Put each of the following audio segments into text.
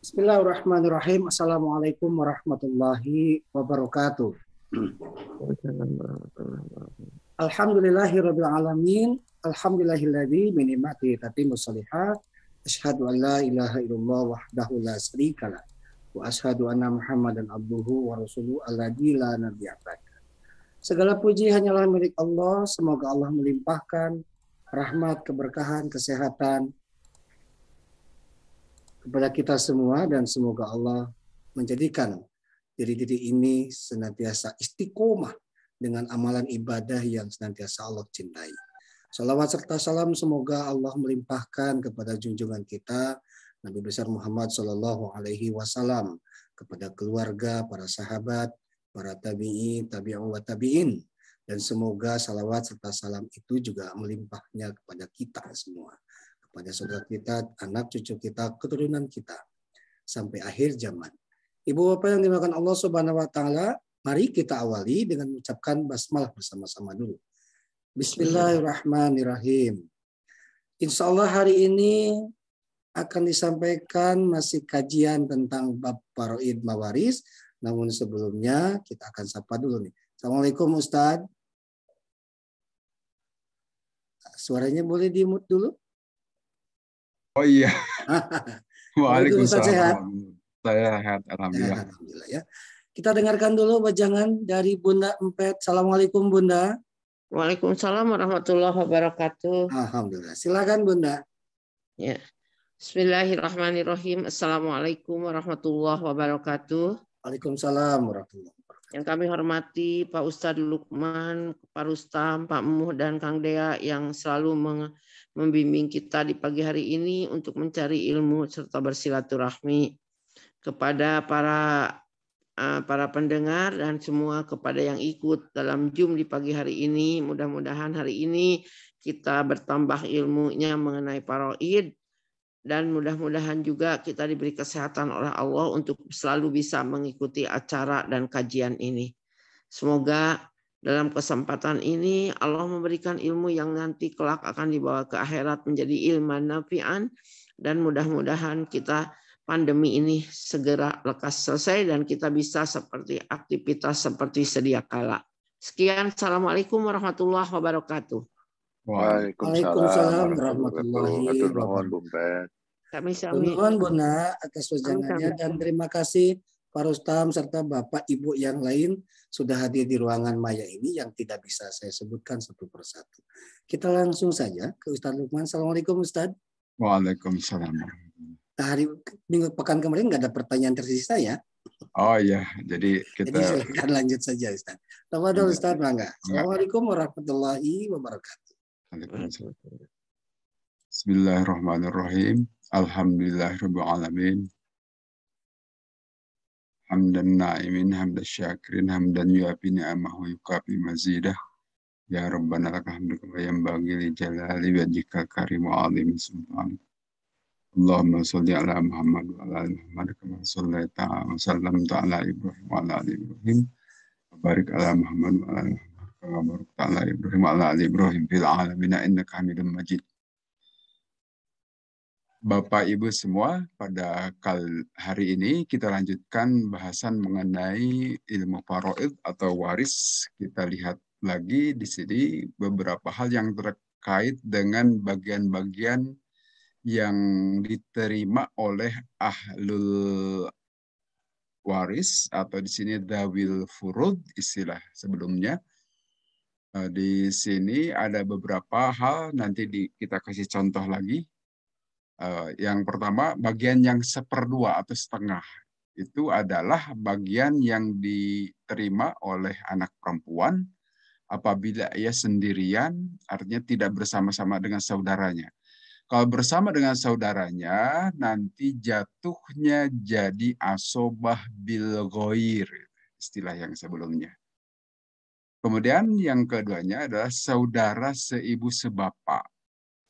Bismillahirrahmanirrahim. Assalamualaikum warahmatullahi wabarakatuh. Alhamdulillahirabbil alamin. Alhamdulillahilladzi bi ni'matihi tatimmus shalihat. Asyhadu an la ilaha illallah wahdahu la syarikalah wa asyhadu anna Muhammadan abduhu wa rasuluhu alladzi la nabiyya ba'da. Segala puji hanyalah milik Allah. Semoga Allah melimpahkan rahmat, keberkahan, kesehatan kepada kita semua dan semoga Allah menjadikan diri-diri ini senantiasa istiqomah dengan amalan ibadah yang senantiasa Allah cintai. Salawat serta salam semoga Allah melimpahkan kepada junjungan kita Nabi besar Muhammad Shallallahu Alaihi Wasallam, kepada keluarga, para sahabat, para tabi'in, tabi'un wa tabi'in, dan semoga salawat serta salam itu juga melimpahnya kepada kita semua, kepada saudara kita, anak cucu kita, keturunan kita sampai akhir zaman. Ibu bapak yang dimakan Allah Subhanahu wa taala, mari kita awali dengan mengucapkan basmalah bersama-sama dulu. Bismillahirrahmanirrahim. Insya Allah hari ini akan disampaikan masih kajian tentang bab faraid mawaris. Namun sebelumnya kita akan sapa dulu nih. Assalamualaikum Ustadz. Suaranya boleh di-mute dulu? Oh iya. Waalaikumsalam. Ustadz sehat? Saya sehat, alhamdulillah. Alhamdulillah ya. Kita dengarkan dulu wajangan dari Bunda Empet. Assalamualaikum Bunda. Waalaikumsalam warahmatullahi wabarakatuh. Alhamdulillah. Silakan Bunda. Ya. Bismillahirrahmanirrahim. Assalamualaikum warahmatullahi wabarakatuh. Waalaikumsalam warahmatullahi wabarakatuh. Yang kami hormati Pak Ustadz Lukman, Pak Rustam, Pak Muh, dan Kang Dea yang selalu membimbing kita di pagi hari ini untuk mencari ilmu serta bersilaturahmi, kepada para pendengar dan semua kepada yang ikut dalam Zoom di pagi hari ini. Mudah-mudahan hari ini kita bertambah ilmunya mengenai faraid, dan mudah-mudahan juga kita diberi kesehatan oleh Allah untuk selalu bisa mengikuti acara dan kajian ini. Semoga dalam kesempatan ini Allah memberikan ilmu yang nanti kelak akan dibawa ke akhirat menjadi ilman nafi'an, dan mudah-mudahan kita pandemi ini segera lekas selesai dan kita bisa seperti aktivitas seperti sedia kala. Sekian, Assalamualaikum warahmatullahi wabarakatuh. Waalaikumsalam warahmatullahi wabarakatuh. Kami Nuhun Bunda atas wajangannya dan terima kasih Pak Rustam serta Bapak Ibu yang lain sudah hadir di ruangan maya ini yang tidak bisa saya sebutkan satu persatu. Kita langsung saja ke Ustadz Lukman. Assalamualaikum Ustadz. Waalaikumsalam. Hari minggu pekan kemarin nggak ada pertanyaan tersisa ya? Oh iya, jadi kita. Jadi silakan lanjut saja Ustadz. Tafadhol Ustadz, bangga. Assalamualaikum warahmatullahi wabarakatuh. Bismillahirrahmanirrahim. Alhamdulillahirabbil alamin. Hamdan na'imin, hamdan syakirin, hamdan yuafi ni'amahu yukafi mazidah. Ya Rabbana lakal hamdu kama yanbaghi li jalali wajhika karim wa 'azimi sultanik. Allahumma sholli ala Muhammad wa ala ali Muhammad kama shallaita wa sallamta ala Ibrahim wa ala ali Ibrahim. Barik ala Muhammad wa ala ali Muhammad kama barakta ala Ibrahim wa ala ali Ibrahim fil alamin innaka Hamidum Majid. Bapak Ibu semua, pada hari ini kita lanjutkan bahasan mengenai ilmu faraid atau waris. Kita lihat lagi di sini beberapa hal yang terkait dengan bagian-bagian yang diterima oleh ahlul waris atau di sini dawil furud istilah sebelumnya. Di sini ada beberapa hal, nanti kita kasih contoh lagi. Yang pertama, bagian yang seperdua atau setengah itu adalah bagian yang diterima oleh anak perempuan apabila ia sendirian, artinya tidak bersama-sama dengan saudaranya. Kalau bersama dengan saudaranya, nanti jatuhnya jadi asobah bil ghair, istilah yang sebelumnya. Kemudian yang keduanya adalah saudara seibu sebapak,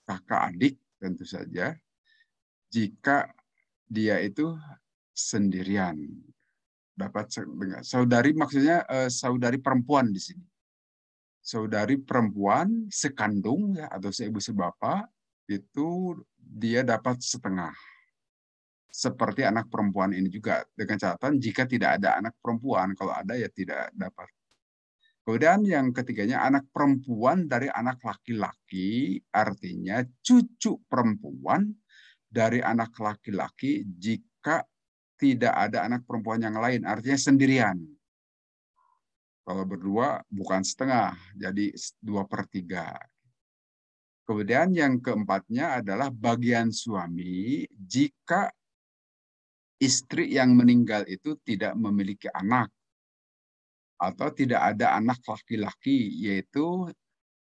kakak adik tentu saja, jika dia itu sendirian. Dapat saudari, maksudnya saudari perempuan di sini. Saudari perempuan sekandung ya, atau seibu sebapak, itu dia dapat setengah. seperti anak perempuan ini juga. Dengan catatan jika tidak ada anak perempuan, kalau ada ya tidak dapat. Kemudian yang ketiganya, anak perempuan dari anak laki-laki, artinya cucu perempuan dari anak laki-laki jika tidak ada anak perempuan yang lain, artinya sendirian. Kalau berdua bukan setengah, jadi 2/3. Kemudian yang keempatnya adalah bagian suami jika istri yang meninggal itu tidak memiliki anak atau tidak ada anak laki-laki, yaitu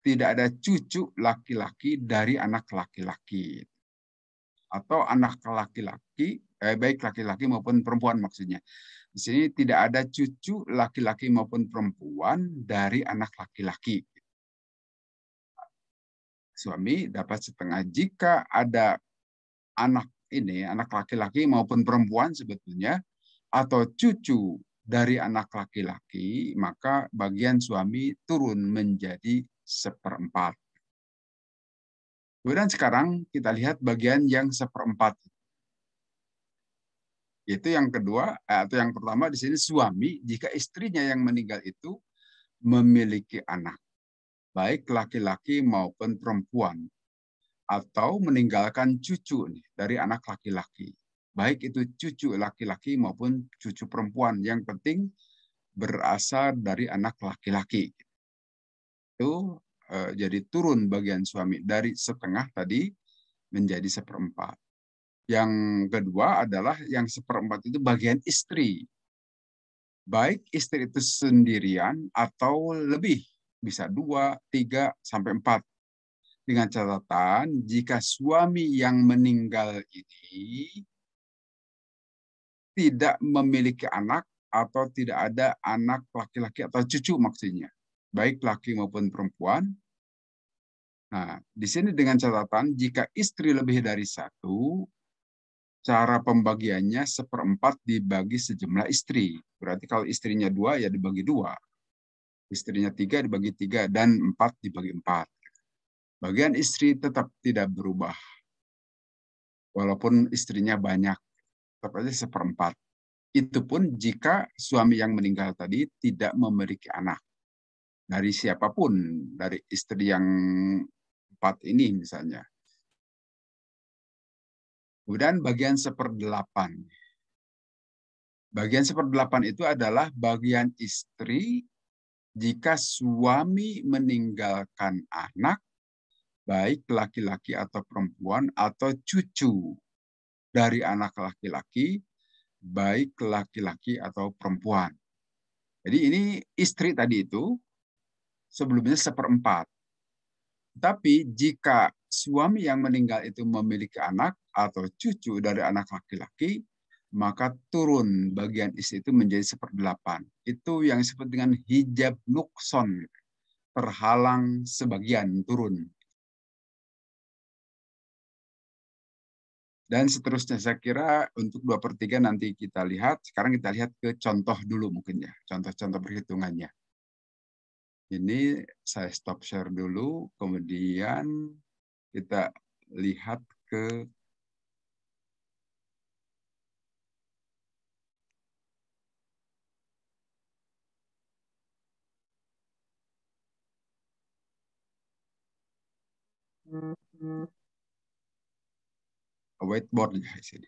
tidak ada cucu laki-laki dari anak laki-laki atau anak laki-laki, baik laki-laki maupun perempuan maksudnya. Di sini tidak ada cucu laki-laki maupun perempuan dari anak laki-laki. Suami dapat setengah jika ada anak ini, anak laki-laki maupun perempuan sebetulnya, atau cucu dari anak laki-laki, maka bagian suami turun menjadi 1/4. Kemudian sekarang kita lihat bagian yang 1/4. Itu yang kedua, atau yang pertama di sini suami, jika istrinya yang meninggal itu memiliki anak, baik laki-laki maupun perempuan, atau meninggalkan cucu nih, dari anak laki-laki. Baik itu cucu laki-laki maupun cucu perempuan. Yang penting berasal dari anak laki-laki. Itu jadi turun bagian suami dari setengah tadi menjadi 1/4. Yang kedua adalah yang 1/4 itu bagian istri. Baik istri itu sendirian atau lebih, bisa 2, 3, sampai 4. Dengan catatan jika suami yang meninggal ini tidak memiliki anak atau tidak ada anak laki-laki atau cucu maksudnya, baik laki maupun perempuan. Nah, di sini dengan catatan jika istri lebih dari 1, cara pembagiannya 1/4 dibagi sejumlah istri. Berarti kalau istrinya 2 ya dibagi 2. Istrinya 3 dibagi 3 dan 4 dibagi 4. Bagian istri tetap tidak berubah. Walaupun istrinya banyak, tetap aja 1/4. Itu pun jika suami yang meninggal tadi tidak memiliki anak. Dari siapapun, dari istri yang 4 ini misalnya. Kemudian bagian 1/8. Bagian 1/8 itu adalah bagian istri jika suami meninggalkan anak, baik laki-laki atau perempuan, atau cucu dari anak laki-laki, baik laki-laki atau perempuan. Jadi ini istri tadi itu sebelumnya 1/4. Tapi jika suami yang meninggal itu memiliki anak atau cucu dari anak laki-laki, maka turun bagian istri itu menjadi 1/8. Itu yang disebut dengan hijab nukson, terhalang sebagian turun. Dan seterusnya saya kira untuk 2/3 nanti kita lihat. Sekarang kita lihat ke contoh dulu mungkin ya, contoh-contoh perhitungannya. Ini saya stop share dulu, kemudian kita lihat ke whiteboard di sini.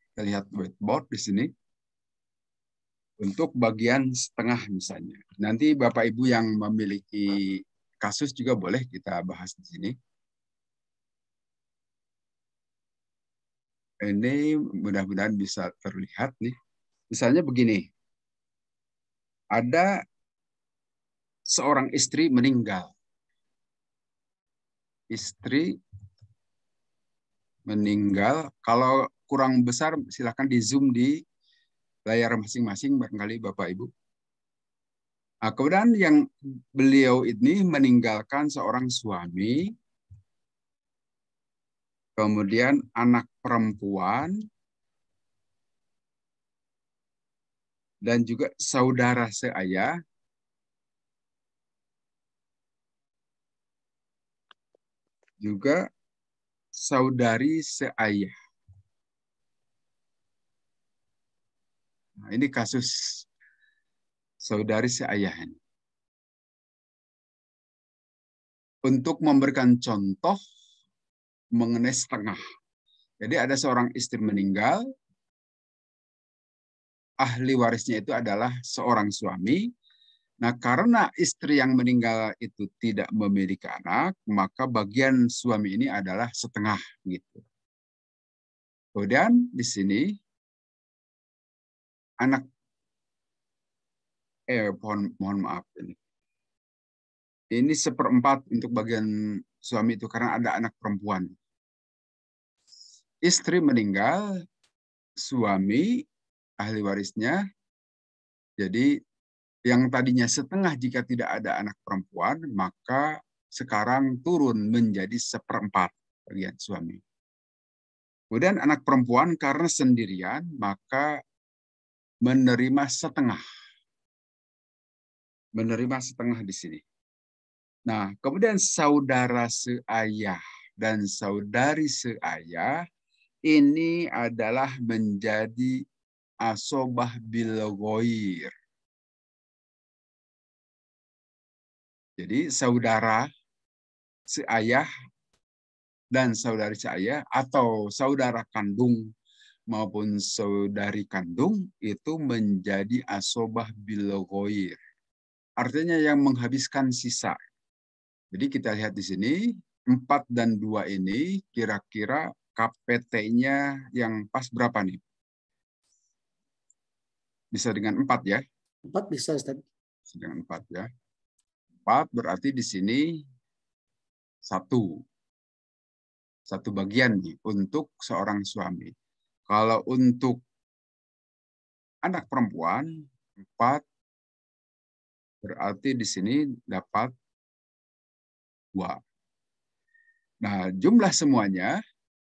Kita lihat whiteboard di sini. Untuk bagian setengah misalnya. Nanti Bapak Ibu yang memiliki kasus juga boleh kita bahas di sini. Ini mudah-mudahan bisa terlihat nih. Misalnya begini. Ada seorang istri meninggal. Istri meninggal. Kalau kurang besar silakan di zoom di layar masing-masing barangkali Bapak Ibu. Nah, kemudian yang beliau ini meninggalkan seorang suami, kemudian anak perempuan, dan juga saudara seayah, juga saudari seayah. Nah, ini kasus saudari seayah ini. Untuk memberikan contoh mengenai setengah. Jadi ada seorang istri meninggal, ahli warisnya itu adalah seorang suami. Nah, karena istri yang meninggal itu tidak memiliki anak, maka bagian suami ini adalah setengah gitu. Kemudian di sini anak mohon maaf ini. Ini 1/4 untuk bagian suami itu karena ada anak perempuan. Istri meninggal, suami ahli warisnya, jadi yang tadinya setengah jika tidak ada anak perempuan, maka sekarang turun menjadi 1/4 bagian suami. Kemudian anak perempuan karena sendirian, maka menerima setengah. Menerima setengah di sini. Nah, kemudian saudara seayah dan saudari seayah ini adalah menjadi asobah bil ghair. Jadi saudara seayah dan saudari seayah atau saudara kandung maupun saudari kandung itu menjadi asobah bil ghair. Artinya yang menghabiskan sisa. Jadi kita lihat di sini 4 dan 2 ini kira-kira KPT-nya yang pas berapa nih? Bisa dengan 4 ya? 4 bisa, Ustaz. Dengan 4 ya. 4 berarti di sini 1 bagian nih untuk seorang suami. Kalau untuk anak perempuan 4 berarti di sini dapat 2. Nah, jumlah semuanya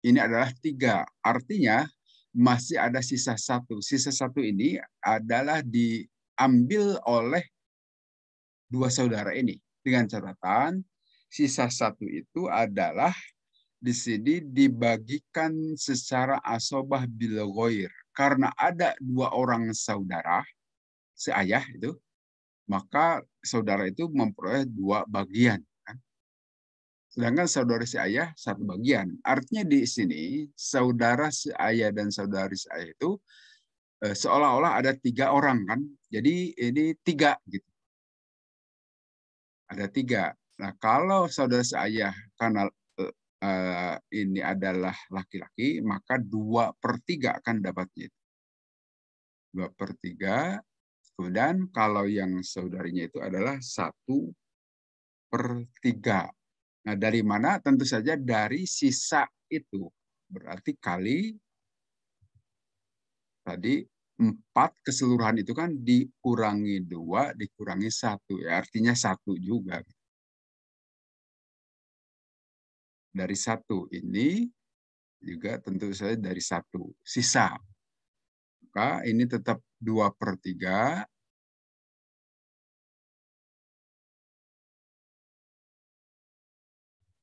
ini adalah 3. Artinya masih ada sisa 1. Sisa 1 ini adalah diambil oleh 2 saudara ini. Dengan catatan, sisa 1 itu adalah di sini dibagikan secara asobah bil ghair. Karena ada 2 orang saudara, seayah itu, maka saudara itu memperoleh 2 bagian. Sedangkan saudara seayah 1 bagian. Artinya di sini saudara seayah dan saudari seayah itu seolah-olah ada 3 orang kan. Jadi ini 3 gitu. Ada 3. Nah kalau saudara seayah karena ini adalah laki-laki maka 2/3 akan dapatnya. 2/3. Kemudian kalau yang saudarinya itu adalah 1/3. Nah, dari mana? Tentu saja dari sisa itu. Berarti kali tadi 4 keseluruhan itu kan dikurangi 2, dikurangi 1. Ya, artinya 1 juga. Dari 1 ini juga tentu saja dari 1. Sisa. Maka ini tetap 2/3.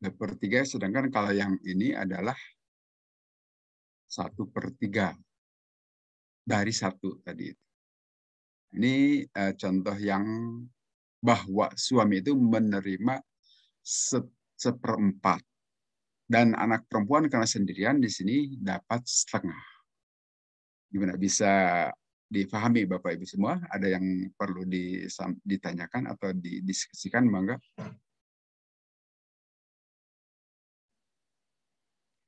2/3, sedangkan kalau yang ini adalah 1/3 dari 1 tadi. Ini contoh yang bahwa suami itu menerima 1/4 dan anak perempuan karena sendirian di sini dapat setengah. Gimana, bisa dipahami Bapak Ibu semua? Ada yang perlu ditanyakan atau didiskusikan, mangga?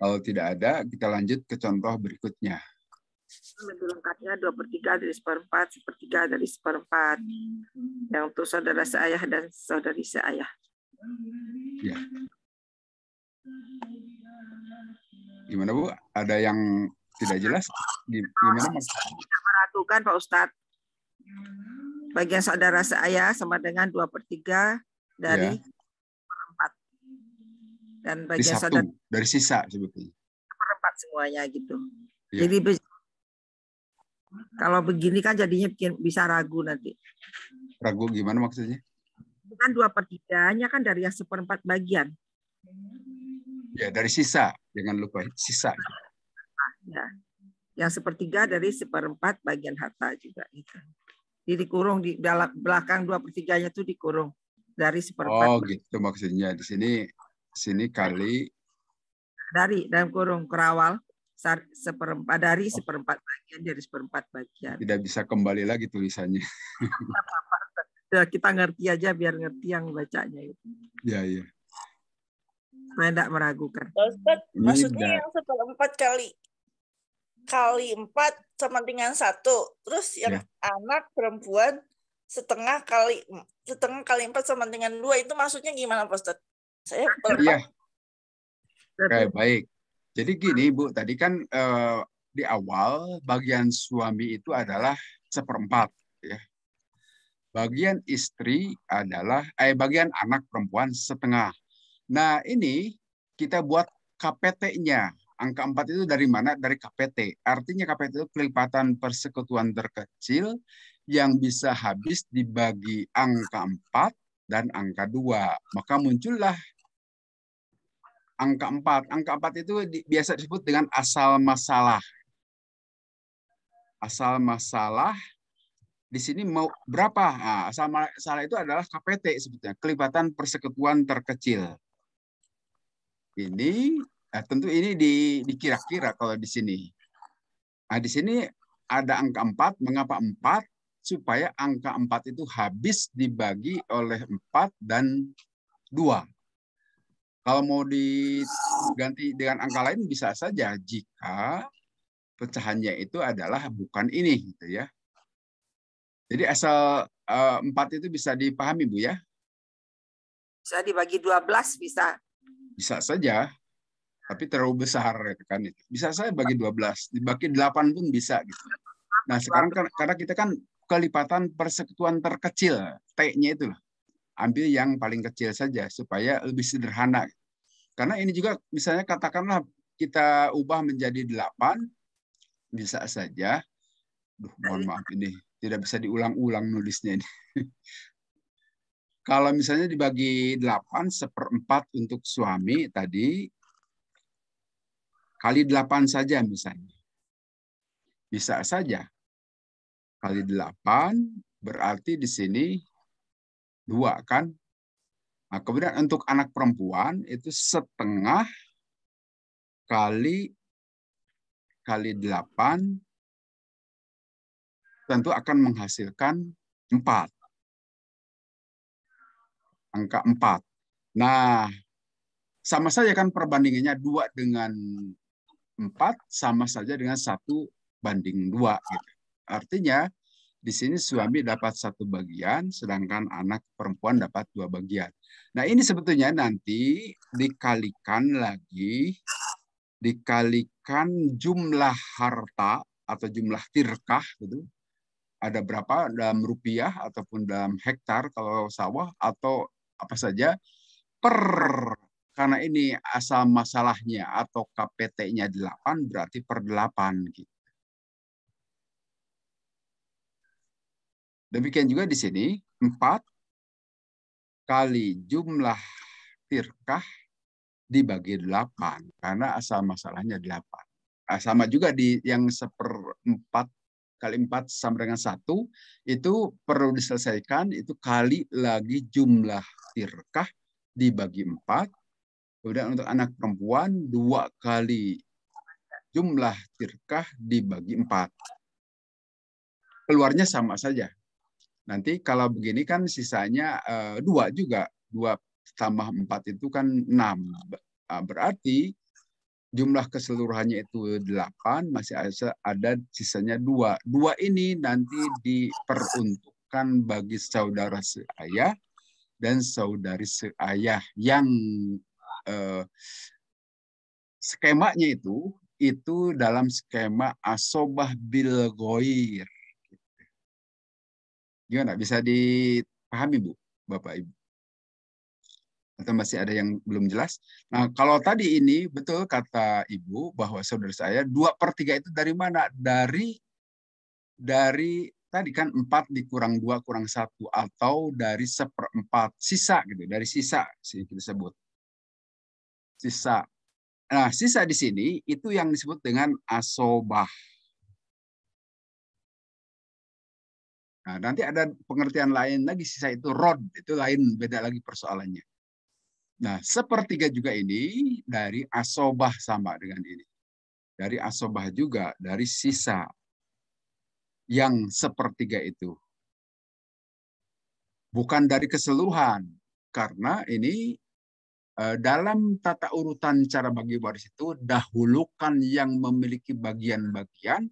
Kalau tidak ada, kita lanjut ke contoh berikutnya. Lebih lengkapnya 2/3 dari 1/4, 1/3 dari 1/4. Yang untuk saudara seayah dan saudari seayah. Ya. Gimana Bu? Ada yang tidak jelas? Gimana Mas? Tidak meragukan Pak Ustadz. Bagian saudara seayah sama dengan 2/3 dari 1/4. Dan bagian saudara dari sisa sebetulnya. 1/4 semuanya gitu. Ya. Jadi kalau begini kan jadinya bisa ragu nanti. Ragu gimana maksudnya? Kan 2/3-nya kan dari yang 1/4 bagian. Ya, dari sisa. Jangan lupa sisa. Ya. Yang sepertiga dari 1/4 bagian harta juga. Gitu. Jadi dikurung di belakang 2/3-nya itu dikurung dari 1/4. Oh gitu maksudnya. Di sini kali. Dari dalam kurung kerawal 1/4 dari 1/4 bagian dari 1/4 bagian. Tidak bisa kembali lagi tulisannya. Kita ngerti aja biar ngerti yang bacanya itu. Ya, ya. Saya tidak meragukan. Ustaz, maksudnya yang 1/4 kali 4 sama dengan 1. Terus yang anak perempuan setengah kali 4 sama dengan 2 itu maksudnya gimana, Pak Ustaz? Saya Iya. Oke, baik. Jadi gini, Bu, tadi kan di awal bagian suami itu adalah 1/4, ya. Bagian istri adalah bagian anak perempuan setengah. Nah, ini kita buat KPT-nya. Angka 4 itu dari mana? Dari KPT. Artinya KPT itu kelipatan persekutuan terkecil yang bisa habis dibagi angka 4 dan angka 2. Maka muncullah angka 4. Angka 4 itu biasa disebut dengan asal masalah. Asal masalah di sini mau berapa? Nah, asal masalah itu adalah KPT sebetulnya, kelipatan persekutuan terkecil. Ini tentu ini dikira-kira kalau di sini. Nah, di sini ada angka 4. Mengapa 4? Supaya angka 4 itu habis dibagi oleh 4 dan 2. Kalau mau diganti dengan angka lain bisa saja jika pecahannya itu adalah bukan ini, gitu ya. Jadi asal 4 itu bisa dipahami, Bu, ya? Bisa dibagi 12, bisa. Bisa saja, tapi terlalu besar kan itu. Bisa saya bagi 12, dibagi 8 pun bisa gitu. Nah, sekarang karena kita kan kelipatan persekutuan terkecil, T-nya itu loh. Ambil yang paling kecil saja supaya lebih sederhana. Karena ini juga misalnya katakanlah kita ubah menjadi 8, bisa saja. Mohon maaf ini tidak bisa diulang-ulang nulisnya ini. Kalau misalnya dibagi 8, 1/4 untuk suami tadi, kali 8 saja misalnya. Bisa saja. Kali 8 berarti di sini 2 kan. Nah, kemudian untuk anak perempuan itu setengah kali 8 tentu akan menghasilkan 4. Angka 4. Nah, sama saja kan perbandingannya 2 dengan 4 sama saja dengan 1 banding 2. Gitu. Artinya di sini suami dapat 1 bagian, sedangkan anak perempuan dapat 2 bagian. Nah, ini sebetulnya nanti dikalikan lagi, dikalikan jumlah harta atau jumlah tirkah, gitu. Ada berapa dalam rupiah ataupun dalam hektar kalau sawah atau apa saja, karena ini asal masalahnya atau KPT-nya 8 berarti per 8 gitu. Demikian juga di sini 4 kali jumlah tirkah dibagi 8 karena asal masalahnya 8. Sama juga di yang 1/4 kali 4 sama dengan 1 itu perlu diselesaikan, itu kali lagi jumlah tirkah dibagi 4. Kemudian untuk anak perempuan 2 kali jumlah tirkah dibagi 4. Keluarnya sama saja. Nanti kalau begini kan sisanya 2 juga. 2 tambah 4 itu kan 6. Berarti jumlah keseluruhannya itu 8, masih ada sisanya 2. 2 ini nanti diperuntukkan bagi saudara seayah dan saudari seayah yang skemanya itu dalam skema asobah bil ghoir. Gimana? Bisa dipahami, Bu, Bapak, Ibu? Atau masih ada yang belum jelas? Nah, kalau tadi ini betul kata Ibu bahwa saudara saya 2/3 itu dari mana? Dari tadi kan 4 dikurang 2 kurang 1 atau dari 1/4 sisa gitu, dari sisa sih kita sebut. Sisa Nah, sisa di sini itu yang disebut dengan asobah. Nah, nanti ada pengertian lain lagi, sisa itu rod, itu lain, beda lagi persoalannya. Nah, sepertiga juga ini dari asobah sama dengan ini. Dari asobah juga, dari sisa yang sepertiga itu. Bukan dari keseluruhan, karena ini dalam tata urutan cara bagi waris itu, dahulukan yang memiliki bagian-bagian,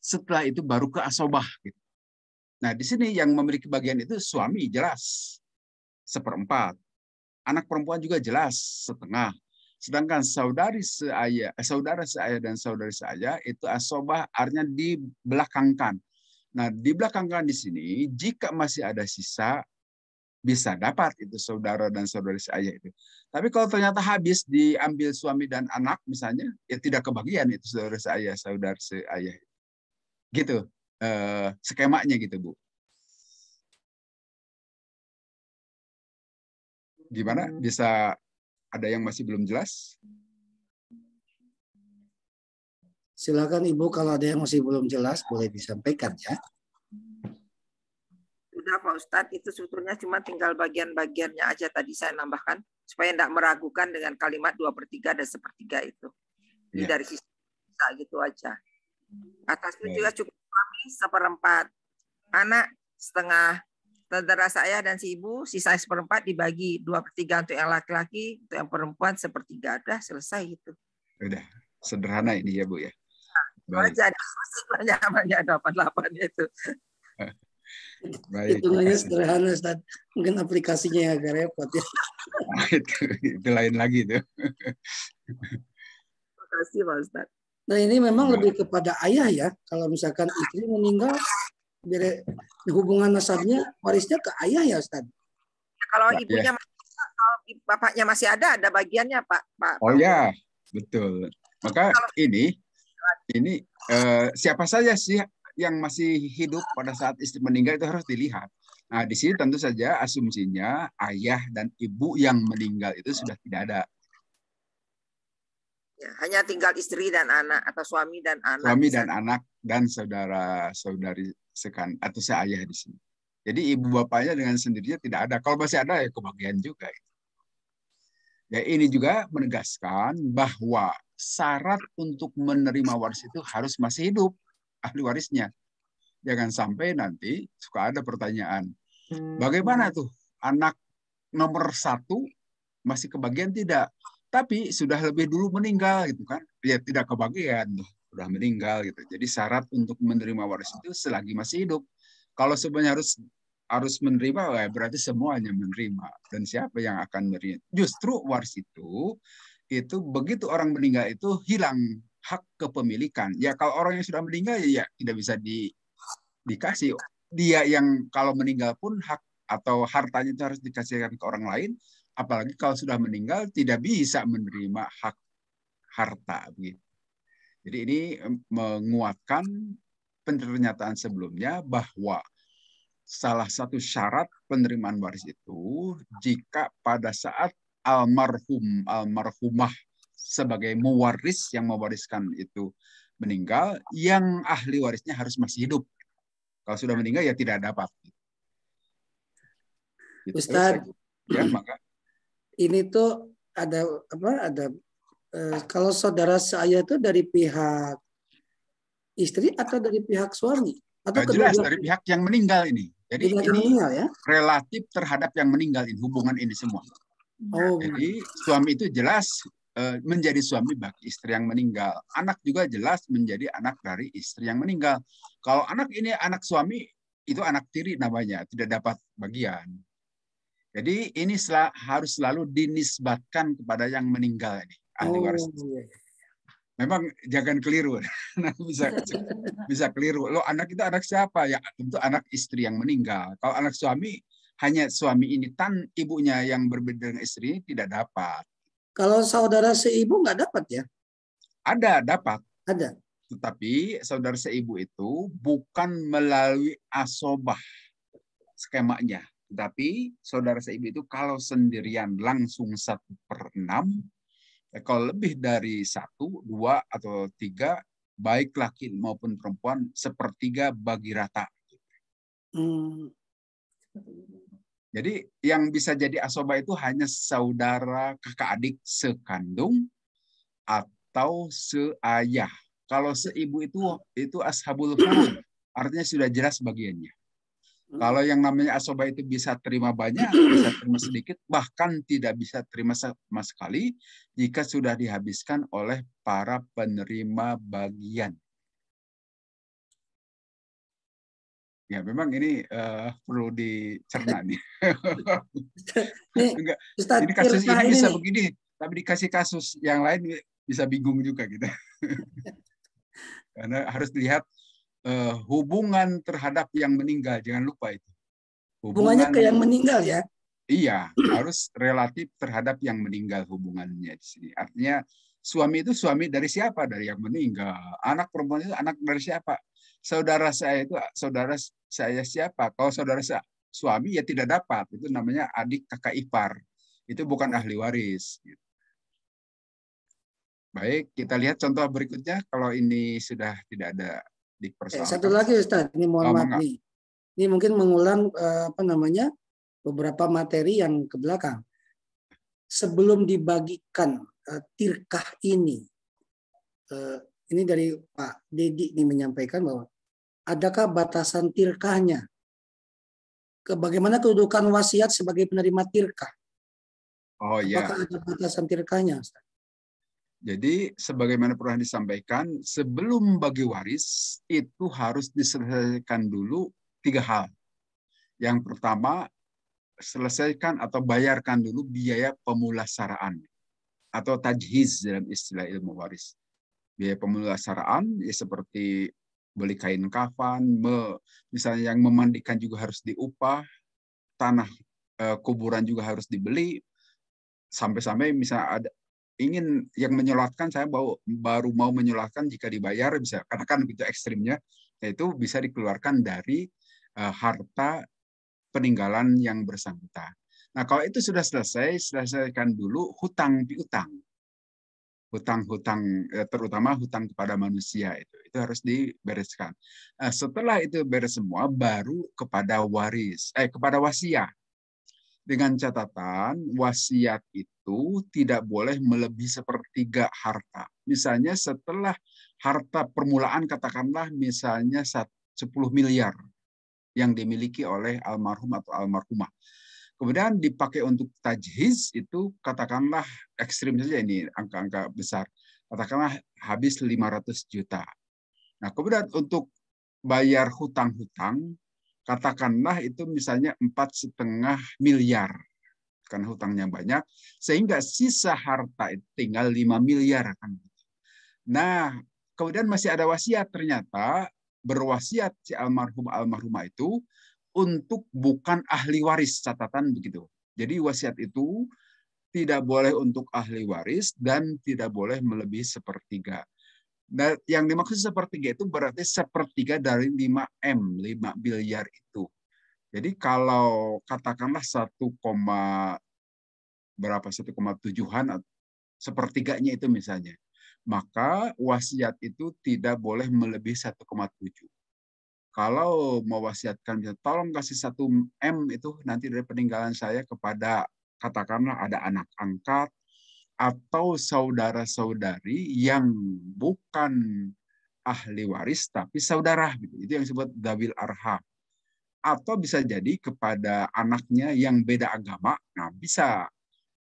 setelah itu baru ke asobah. Gitu. Nah, di sini yang memiliki bagian itu suami jelas, 1/4. Anak perempuan juga jelas, 1/2. Sedangkan saudara seayah dan saudari seayah itu asobah artinya dibelakangkan. Nah, dibelakangkan di sini, jika masih ada sisa, bisa dapat itu saudara dan saudari seayah itu. Tapi kalau ternyata habis diambil suami dan anak misalnya, ya tidak kebagian itu saudara seayah, saudari seayah. Gitu skemanya gitu, Bu. Gimana? Bisa ada yang masih belum jelas? Silakan Ibu, kalau ada yang masih belum jelas boleh disampaikan ya. Sudah Pak Ustadz, itu sebetulnya cuma tinggal bagian-bagiannya aja tadi saya nambahkan supaya tidak meragukan dengan kalimat 2/3 dan 1/3 itu. Ini dari sisi gitu aja. Atasnya juga cukup suami 1/4, anak 1/2, saudara saya dan si ibu sisa 1/4 dibagi 2/3 untuk yang laki-laki, untuk yang perempuan 1/3, udah selesai gitu. Udah sederhana ini ya Bu ya. Baik. Aja banyak 88 itu. Baik, hitungannya sederhana, Ustaz. Mungkin aplikasinya yang agak repot ya. itu lain lagi tuh. Terima kasih Pak Ustaz. Nah, ini memang lebih kepada ayah ya. Kalau misalkan istri meninggal, hubungan nasabnya warisnya ke ayah ya, Ustaz. Ya, kalau ibunya kalau bapaknya masih ada bagiannya Pak. Oh ya, betul. Maka ini siapa saja sih yang masih hidup pada saat istri meninggal itu harus dilihat. Nah, di sini tentu saja asumsinya ayah dan ibu yang meninggal itu sudah tidak ada. Ya, hanya tinggal istri dan anak atau suami dan anak. Suami dan anak dan saudara-saudari atau seayah di sini. Jadi ibu bapaknya dengan sendirinya tidak ada. Kalau masih ada ya kebagian juga. Ya, ini juga menegaskan bahwa syarat untuk menerima waris itu harus masih hidup ahli warisnya. Jangan sampai nanti suka ada pertanyaan, bagaimana tuh anak nomor 1 masih kebagian tidak, tapi sudah lebih dulu meninggal gitu kan? Ya tidak kebagian, sudah meninggal gitu. Jadi syarat untuk menerima waris itu selagi masih hidup. Kalau sebenarnya harus menerima, ya berarti semuanya menerima. Dan siapa yang akan menerima? Justru waris itu begitu orang meninggal itu hilang hak kepemilikan. Ya kalau orang yang sudah meninggal ya tidak bisa dikasih. Dia yang kalau meninggal pun hak atau hartanya itu harus dikasihkan ke orang lain. Apalagi kalau sudah meninggal tidak bisa menerima hak harta. Begitu. Jadi ini menguatkan pernyataan sebelumnya bahwa salah satu syarat penerimaan waris itu jika pada saat almarhumah sebagai mewaris yang mewariskan itu meninggal, yang ahli warisnya harus masih hidup. Kalau sudah meninggal ya tidak dapat. Gitu. Ustaz, ya maka ini tuh ada kalau saudara seayah itu dari pihak istri atau dari pihak suami? Atau jelas dari pihak yang meninggal ini. Jadi ini meninggal, ya? Relatif terhadap yang meninggal ini, hubungan ini semua. Oh. Jadi suami itu jelas menjadi suami bagi istri yang meninggal. Anak juga jelas menjadi anak dari istri yang meninggal. Kalau anak ini anak suami, itu anak tiri namanya, tidak dapat bagian. Jadi ini harus selalu dinisbatkan kepada yang meninggal ini, ahli waris. Memang jangan keliru, bisa keliru. Lo anak itu anak siapa? Ya tentu anak istri yang meninggal. Kalau anak suami, hanya suami ini ibunya yang berbeda dengan istri tidak dapat. Kalau saudara seibu nggak dapat ya? Ada, dapat. Ada. Tetapi saudara seibu itu bukan melalui asobah skemanya. Tetapi saudara seibu itu kalau sendirian langsung 1/6, Kalau lebih dari 1, 2, atau 3, baik laki maupun perempuan, sepertiga bagi rata. Jadi yang bisa jadi asoba itu hanya saudara kakak adik sekandung atau seayah. Kalau seibu itu ashabul furud, artinya sudah jelas bagiannya. Kalau yang namanya asoba itu bisa terima banyak, bisa terima sedikit, bahkan tidak bisa terima sama sekali jika sudah dihabiskan oleh para penerima bagian. Ya, memang ini perlu dicerna nih. Enggak, ini kasus ini bisa begini, tapi dikasih kasus yang lain bisa bingung juga gitu. Karena harus lihat hubungan terhadap yang meninggal, jangan lupa itu. Hubungannya ke yang meninggal ya? Iya, harus relatif terhadap yang meninggal hubungannya di sini. Artinya suami itu suami dari siapa? Dari yang meninggal. Anak perempuan itu anak dari siapa? Saudara saya itu saudara saya siapa? Kalau saudara saya suami ya tidak dapat. Itu namanya adik kakak ipar. Itu bukan ahli waris. Baik, kita lihat contoh berikutnya. Kalau ini sudah tidak ada dipersoalkan. Satu lagi Ustaz, ini mohon maaf nih. Ini mungkin mengulang beberapa materi yang ke belakang. Sebelum dibagikan tirkah ini dari Pak Dedi ini menyampaikan bahwa adakah batasan tirkahnya? Bagaimana kedudukan wasiat sebagai penerima tirkah? Oh iya. Apakah ada batasan tirkahnya, Ustaz? Jadi sebagaimana pernah disampaikan, sebelum bagi waris itu harus diselesaikan dulu 3 hal. Yang pertama, selesaikan atau bayarkan dulu biaya pemulasaraan atau tajhiz dalam istilah ilmu waris. Biaya pemulasaraan ya seperti beli kain kafan, misalnya yang memandikan juga harus diupah, tanah kuburan juga harus dibeli, sampai-sampai misalnya ada ingin yang menyolatkan, saya baru mau menyolatkan, jika dibayar bisa, katakan begitu ekstrimnya, yaitu bisa dikeluarkan dari harta peninggalan yang bersangkutan. Nah, kalau itu sudah selesaikan dulu hutang piutang. Hutang-hutang, terutama hutang kepada manusia itu harus dibereskan. Nah, setelah itu beres semua, baru kepada kepada wasiat. Dengan catatan wasiat itu tidak boleh melebihi 1/3 harta. Misalnya setelah harta permulaan, katakanlah misalnya 10 miliar yang dimiliki oleh almarhum atau almarhumah. Kemudian dipakai untuk tajhiz itu, katakanlah ekstrim saja ini, angka-angka besar. Katakanlah habis 500 juta. Nah, kemudian untuk bayar hutang-hutang, katakanlah itu misalnya 4,5 miliar. Karena hutangnya banyak, sehingga sisa harta itu tinggal 5 miliar. Nah, kemudian masih ada wasiat, ternyata berwasiat si almarhumah itu untuk bukan ahli waris, catatan begitu. Jadi wasiat itu tidak boleh untuk ahli waris dan tidak boleh melebihi 1/3. Dan yang dimaksud 1/3 itu berarti 1/3 dari 5M, 5 miliar itu. Jadi kalau katakanlah 1,7-an, 1/3-nya itu misalnya, maka wasiat itu tidak boleh melebihi 1,7. Kalau mewasiatkan, tolong kasih 1M itu nanti dari peninggalan saya kepada, katakanlah ada anak angkat atau saudara-saudari yang bukan ahli waris tapi saudara, itu yang disebut dawil arham. Atau bisa jadi kepada anaknya yang beda agama. Nah, bisa.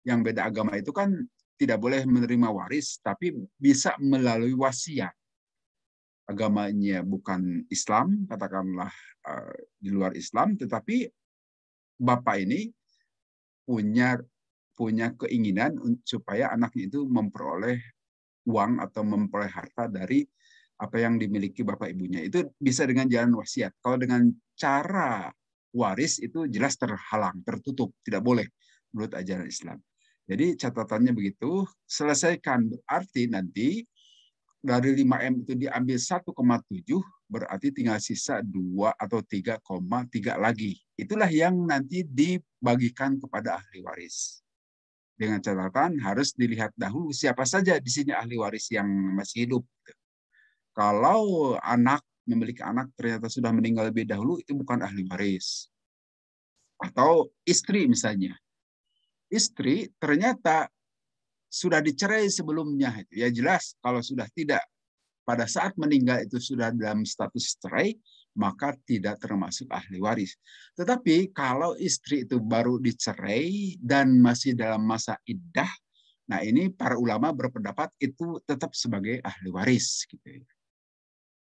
Yang beda agama itu kan tidak boleh menerima waris, tapi bisa melalui wasiat. Agamanya bukan Islam, katakanlah di luar Islam, tetapi bapak ini punya keinginan supaya anaknya itu memperoleh uang atau memperoleh harta dari apa yang dimiliki bapak ibunya. Itu bisa dengan jalan wasiat. Kalau dengan cara waris itu jelas terhalang, tertutup, tidak boleh menurut ajaran Islam. Jadi catatannya begitu, selesaikan berarti nanti dari 5M itu diambil 1,7, berarti tinggal sisa 2 atau 3,3 lagi. Itulah yang nanti dibagikan kepada ahli waris. Dengan catatan harus dilihat dahulu siapa saja di sini ahli waris yang masih hidup. Kalau memiliki anak ternyata sudah meninggal lebih dahulu, itu bukan ahli waris. Atau istri misalnya. Istri ternyata sudah dicerai sebelumnya. Ya jelas kalau sudah tidak pada saat meninggal itu sudah dalam status cerai, maka tidak termasuk ahli waris. Tetapi kalau istri itu baru dicerai dan masih dalam masa iddah, nah ini para ulama berpendapat itu tetap sebagai ahli waris. Gitu.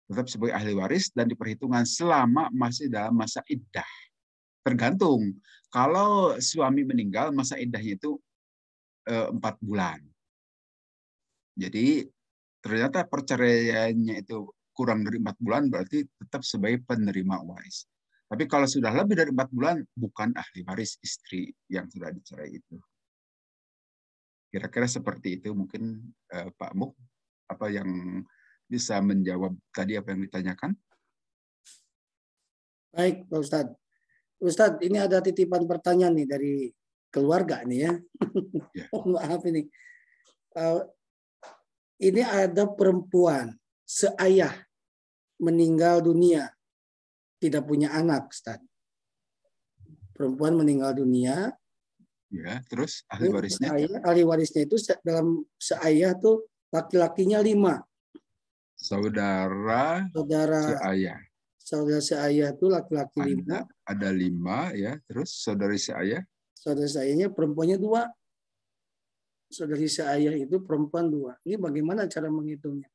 Tetap sebagai ahli waris dan diperhitungkan selama masih dalam masa iddah. Tergantung. Kalau suami meninggal, masa iddahnya itu 4 bulan. Jadi ternyata perceraiannya itu kurang dari 4 bulan, berarti tetap sebagai penerima waris. Tapi kalau sudah lebih dari 4 bulan, bukan ahli waris istri yang sudah dicerai itu. Kira-kira seperti itu mungkin Pak Muk, apa yang bisa menjawab tadi apa yang ditanyakan? Baik, Pak Ustadz. Ustadz, ini ada titipan pertanyaan nih dari keluarga nih ya. Ya. Maaf ini. Ini ada perempuan seayah meninggal dunia, tidak punya anak, Ustaz. Perempuan meninggal dunia. Ya, terus ahli warisnya? Ahli warisnya itu dalam seayah tuh laki-lakinya 5. Saudara seayah. Saudara seayah itu laki-laki 5. Ada 5 ya, terus saudari seayah? Saudara seayahnya perempuannya 2. Saudari seayah itu perempuan 2. Ini bagaimana cara menghitungnya?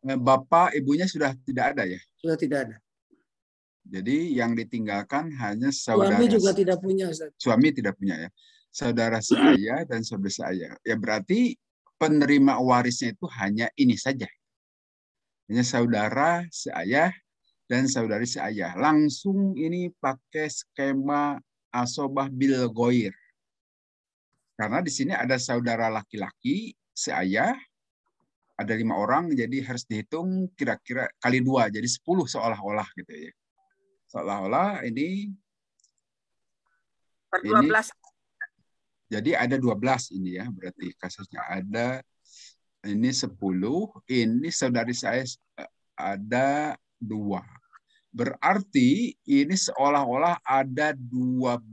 Bapak ibunya sudah tidak ada ya? Sudah tidak ada. Jadi yang ditinggalkan hanya saudara. Suami juga tidak punya. Ustaz. Suami tidak punya ya. Saudara seayah dan saudara seayah. Ya berarti penerima warisnya itu hanya ini saja. Hanya saudara seayah dan saudari seayah. Langsung ini pakai skema asobah bil goir. Karena di sini ada saudara laki-laki, seayah, ada 5 orang, jadi harus dihitung kira-kira kali 2, jadi 10 seolah-olah gitu ya. Seolah-olah ini per 12. Jadi ada 12 ini ya, berarti kasusnya ada ini 10, ini saudari saya ada 2. Berarti ini seolah-olah ada 12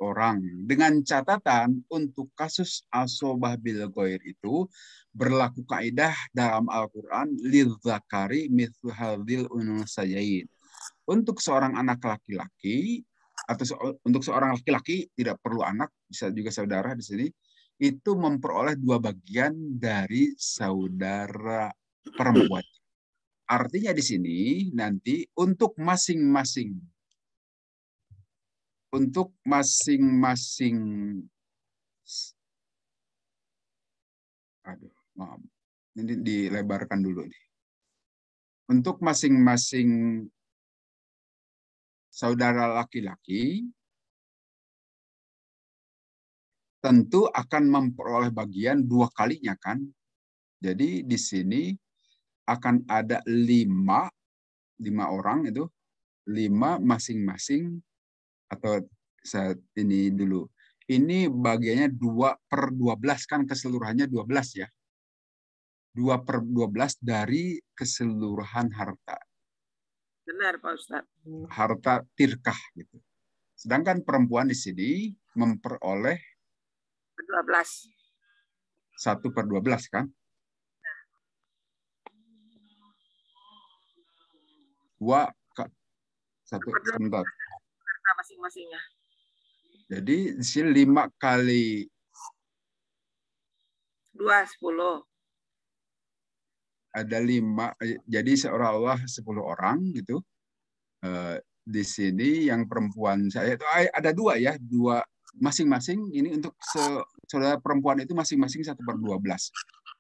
orang. Dengan catatan untuk kasus asobah bil ghair itu berlaku kaidah dalam Al-Quran lil zakari mithlu hadzil unsayain. Untuk seorang anak laki-laki atau untuk seorang laki-laki tidak perlu anak, bisa juga saudara di sini, itu memperoleh 2 bagian dari saudara perempuan. Artinya di sini nanti untuk masing-masing maaf. Ini dilebarkan dulu nih. Untuk masing-masing saudara laki-laki tentu akan memperoleh bagian 2 kalinya kan. Jadi di sini akan ada 5 orang itu 5 masing-masing atau saat ini dulu. Ini bagiannya 2/12 kan keseluruhannya 12 ya. 2/12 dari keseluruhan harta. Benar Pak Ustadz. Harta tirkah gitu. Sedangkan perempuan di sini memperoleh 12. 1/12 kan. 1 sebentar. Masing-masingnya. Jadi di sini 5 kali 2, 10. Ada 5, jadi seolah-olah 10 orang gitu. Di sini yang perempuan saya itu ada 2 ya, 2 masing-masing. Ini untuk saudara perempuan itu masing-masing 1/12.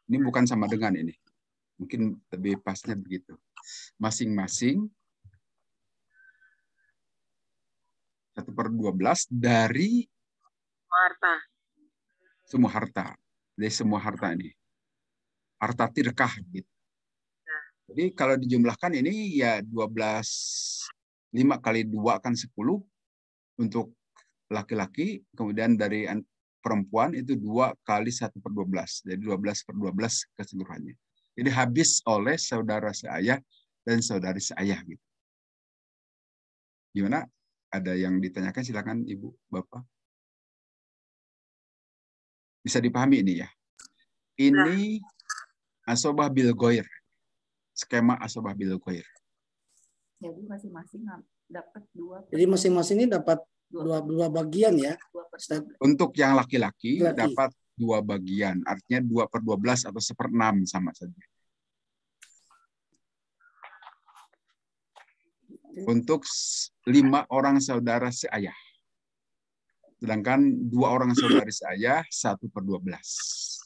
Ini bukan sama dengan ini. Mungkin lebih pasnya begitu. Masing-masing 1/12 dari harta. Semua harta. Dari semua harta ini. Harta tirkah gitu. Jadi kalau dijumlahkan ini ya 12, 5 kali 2 kan 10 untuk laki-laki, kemudian dari perempuan itu 2 kali 1/12. Jadi 12/12 keseluruhannya. Jadi habis oleh saudara seayah dan saudari seayah gitu. Gimana? Ada yang ditanyakan, silakan Ibu, Bapak. Bisa dipahami ini ya. Ini asobah bil goir. Skema asobah bil goir. Jadi masing-masing dapat 2. Jadi masing-masing ini dapat dua bagian ya. Untuk yang laki-laki dapat 2 bagian. Artinya 2/12 atau 1/6 sama saja. Untuk 5 orang saudara seayah. Sedangkan 2 orang saudari seayah 1/12.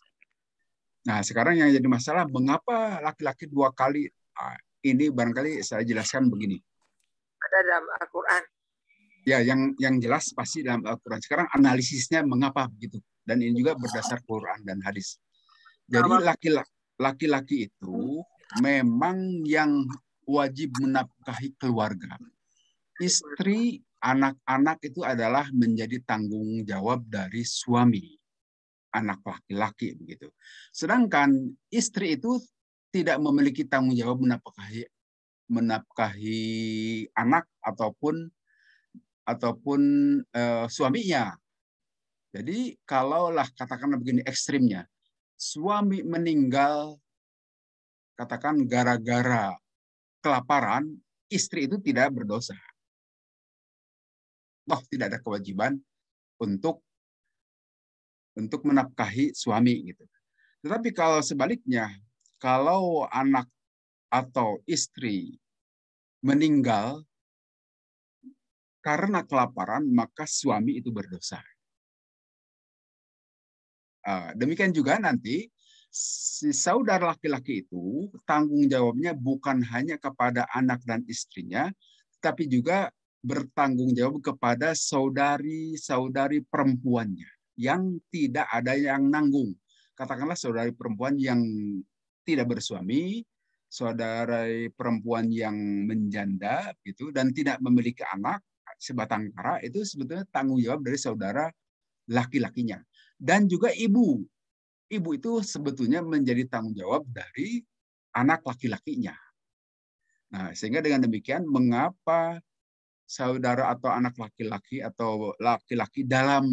Nah, sekarang yang jadi masalah, mengapa laki-laki 2 kali? Ini barangkali saya jelaskan begini. Ada dalam Al-Quran. Ya, yang jelas pasti dalam Al-Quran. Sekarang analisisnya mengapa begitu. Dan ini juga berdasar Quran dan hadis. Jadi laki-laki itu memang yang wajib menafkahi keluarga. Istri, anak-anak itu adalah menjadi tanggung jawab dari suami, anak laki-laki begitu. Sedangkan istri itu tidak memiliki tanggung jawab menafkahi anak ataupun suaminya. Jadi kalaulah katakanlah begini ekstrimnya, suami meninggal katakan gara-gara kelaparan, istri itu tidak berdosa. Toh tidak ada kewajiban untuk menafkahi suami gitu. Tetapi kalau sebaliknya, kalau anak atau istri meninggal karena kelaparan, maka suami itu berdosa. Demikian juga nanti si saudara laki-laki itu tanggung jawabnya bukan hanya kepada anak dan istrinya, tapi juga bertanggung jawab kepada saudari-saudari perempuannya yang tidak ada yang nanggung. Katakanlah saudari perempuan yang tidak bersuami, saudari perempuan yang menjanda gitu dan tidak memiliki anak sebatang kara, itu sebetulnya tanggung jawab dari saudara laki-lakinya. Dan juga ibu. Ibu itu sebetulnya menjadi tanggung jawab dari anak laki-lakinya. Nah, sehingga dengan demikian mengapa saudara atau anak laki-laki atau laki-laki dalam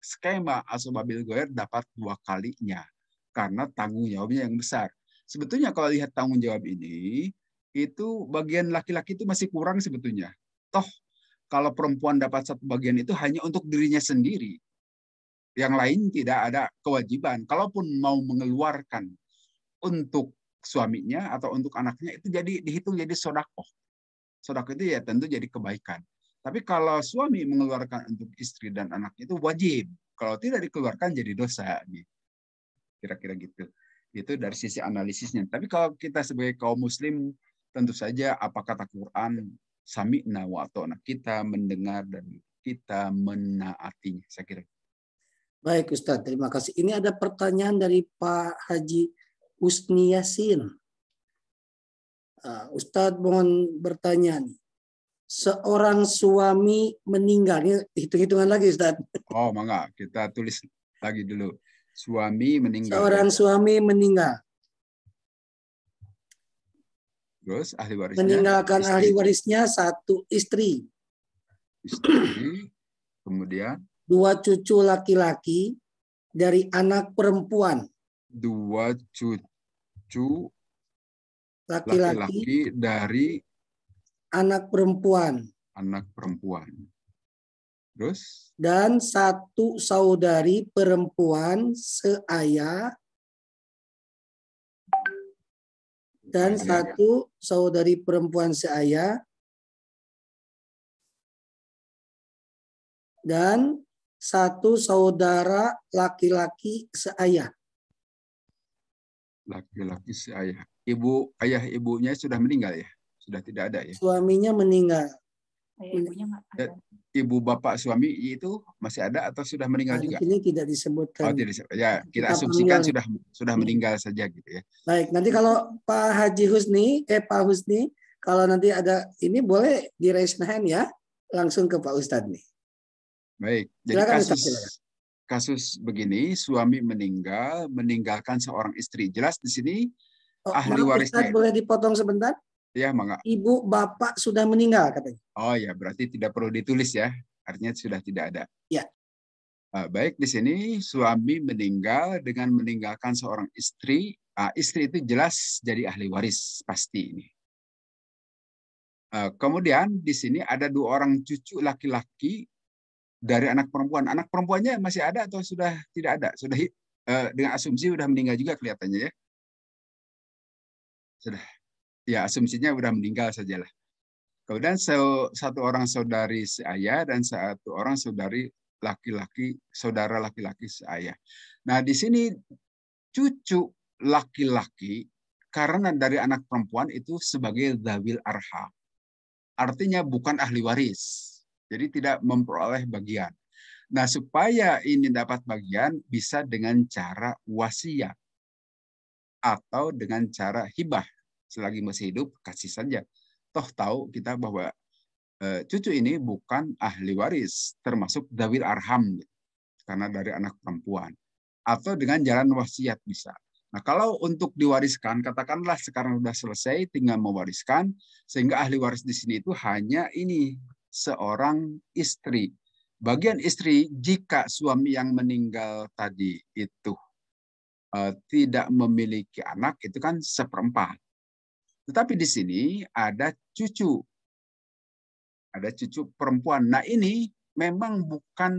skema asobah bil goir dapat 2 kalinya karena tanggung jawabnya yang besar. Sebetulnya kalau lihat tanggung jawab ini, itu bagian laki-laki itu masih kurang sebetulnya. Toh kalau perempuan dapat 1 bagian itu hanya untuk dirinya sendiri. Yang lain tidak ada kewajiban. Kalaupun mau mengeluarkan untuk suaminya atau untuk anaknya, itu jadi dihitung jadi sodakoh. Sodakoh itu ya tentu jadi kebaikan. Tapi kalau suami mengeluarkan untuk istri dan anak itu wajib. Kalau tidak dikeluarkan jadi dosa. Kira-kira gitu. Itu dari sisi analisisnya. Tapi kalau kita sebagai kaum muslim, tentu saja apa kata Quran, sami'na wa ata'na, kita mendengar dan kita menaatinya. Saya kira. Baik Ustadz, terima kasih. Ini ada pertanyaan dari Pak Haji Husni Yasin. Ustadz mohon bertanya nih. Seorang suami meninggal, ini hitung-hitungan lagi Ustadz. Oh, mangga, kita tulis lagi dulu. Suami meninggal. Seorang suami meninggal. Terus ahli warisnya? Meninggalkan istri. ahli warisnya 1 istri. Istri, kemudian 2 cucu laki-laki dari anak perempuan. 2 cucu laki-laki dari anak perempuan. Terus? Dan 1 saudari perempuan seayah. Dan 1 saudari perempuan seayah. Dan 1 saudara laki-laki seayah. Laki-laki seayah. Ayah ibunya sudah meninggal ya? Sudah tidak ada ya? Suaminya meninggal. Ibunya nggak ada. Ibu bapak suami itu masih ada atau sudah meninggal juga? Ini tidak disebutkan. Oh, tidak disebut. Ya, kita asumsikan sudah meninggal saja gitu ya. Baik, nanti kalau Pak Haji Husni, Pak Husni, kalau nanti ada ini boleh di raise hand ya, langsung ke Pak Ustadz nih. Baik. Jadi silakan, kasus begini, suami meninggalkan seorang istri. Jelas di sini ahli Maaf, warisnya. Ustaz, boleh dipotong sebentar? Ya, mangga. Ibu bapak sudah meninggal katanya. Oh ya, berarti tidak perlu ditulis ya. Artinya sudah tidak ada. Ya. Baik, di sini suami meninggal dengan meninggalkan seorang istri. Istri itu jelas jadi ahli waris pasti ini. Kemudian di sini ada 2 orang cucu laki-laki dari anak perempuan. Anak perempuannya masih ada atau sudah tidak ada? Sudah dengan asumsi sudah meninggal juga kelihatannya ya. Sudah. Ya, asumsinya sudah meninggal sajalah. Kemudian 1 orang saudari seayah dan 1 orang saudara laki-laki seayah. Nah, di sini cucu laki-laki karena dari anak perempuan itu sebagai dzawil arham. Artinya bukan ahli waris. Jadi tidak memperoleh bagian. Nah, supaya ini dapat bagian bisa dengan cara wasiat atau dengan cara hibah. Selagi masih hidup kasih saja. Toh tahu kita bahwa cucu ini bukan ahli waris, termasuk dzawil arham, karena dari anak perempuan. Atau dengan jalan wasiat bisa. Nah, kalau untuk diwariskan, katakanlah sekarang sudah selesai, tinggal mewariskan, sehingga ahli waris di sini itu hanya ini, seorang istri. Bagian istri, jika suami yang meninggal tadi itu tidak memiliki anak, itu kan 1/4. Tetapi di sini ada cucu. Ada cucu perempuan. Nah, ini memang bukan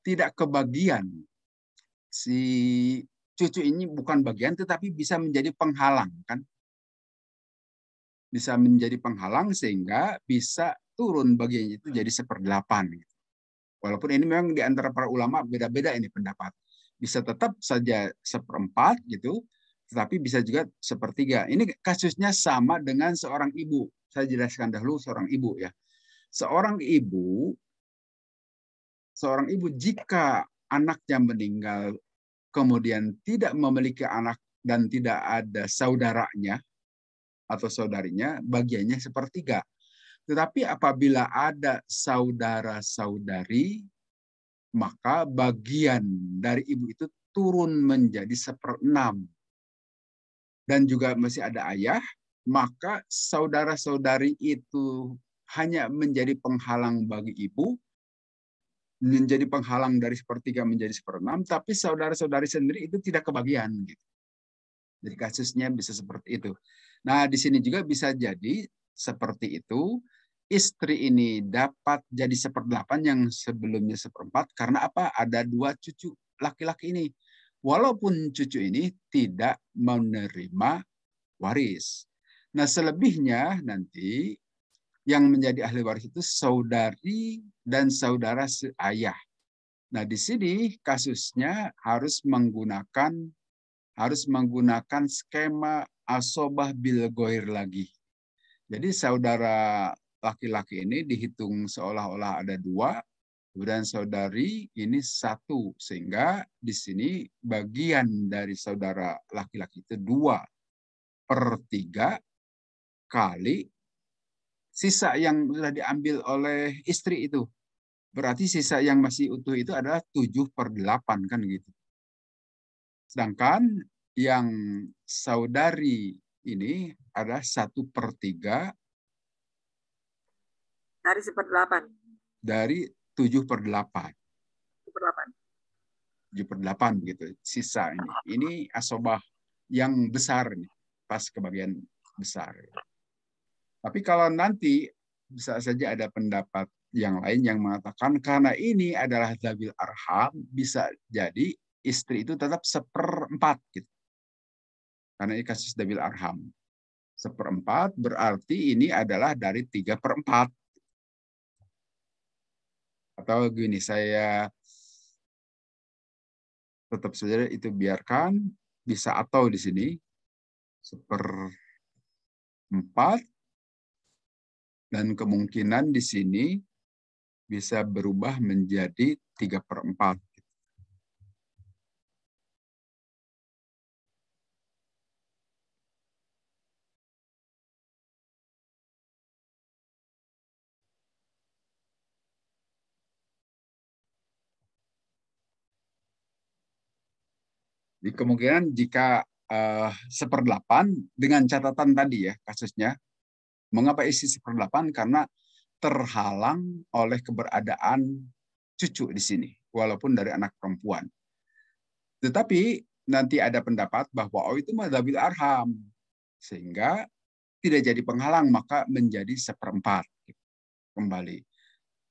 tidak kebagian. Si cucu ini bukan bagian, tetapi bisa menjadi penghalang, kan? Bisa menjadi penghalang sehingga bisa turun bagiannya itu jadi 1/8. Walaupun ini memang di antara para ulama beda-beda ini pendapat. Bisa tetap saja 1/4 gitu, tetapi bisa juga 1/3. Ini kasusnya sama dengan seorang ibu. Saya jelaskan dahulu seorang ibu ya. Seorang ibu jika anaknya meninggal kemudian tidak memiliki anak dan tidak ada saudaranya atau saudarinya, bagiannya 1/3. Tetapi apabila ada saudara-saudari, maka bagian dari ibu itu turun menjadi 1/6. Dan juga masih ada ayah, maka saudara-saudari itu hanya menjadi penghalang bagi ibu, menjadi penghalang dari 1/3 menjadi 1/6, tapi saudara-saudari sendiri itu tidak kebagian. Gitu. Jadi kasusnya bisa seperti itu. Nah, di sini juga bisa jadi seperti itu. Istri ini dapat jadi 1/8 yang sebelumnya 1/4 karena apa? Ada 2 cucu laki-laki ini. Walaupun cucu ini tidak menerima waris. Nah, selebihnya nanti yang menjadi ahli waris itu saudari dan saudara seayah. Nah, di sini kasusnya harus menggunakan skema asobah bil goir lagi. Jadi saudara laki-laki ini dihitung seolah-olah ada 2, kemudian saudari ini 1, sehingga di sini bagian dari saudara laki-laki itu 2/3 kali sisa yang sudah diambil oleh istri itu. Berarti sisa yang masih utuh itu adalah 7/8 kan gitu. Sedangkan yang saudari ini ada 1/3 dari 1/8. Dari 7/8. 7/8 gitu sisa ini. Ini asobah yang besar nih, pas kebagian besar. Tapi kalau nanti bisa saja ada pendapat yang lain yang mengatakan karena ini adalah dzawil arham, bisa jadi istri itu tetap 1/4 gitu. Karena ini kasus dzawil arham. 1/4 berarti ini adalah dari 3/4. Atau gini, saya tetap saja itu biarkan, bisa atau di sini 1/4 dan kemungkinan di sini bisa berubah menjadi 3/4. Di kemungkinan jika 1/8 dengan catatan tadi ya kasusnya. Mengapa isi 1/8? Karena terhalang oleh keberadaan cucu di sini, walaupun dari anak perempuan. Tetapi nanti ada pendapat bahwa itu madhabil arham, sehingga tidak jadi penghalang, maka menjadi 1/4 kembali.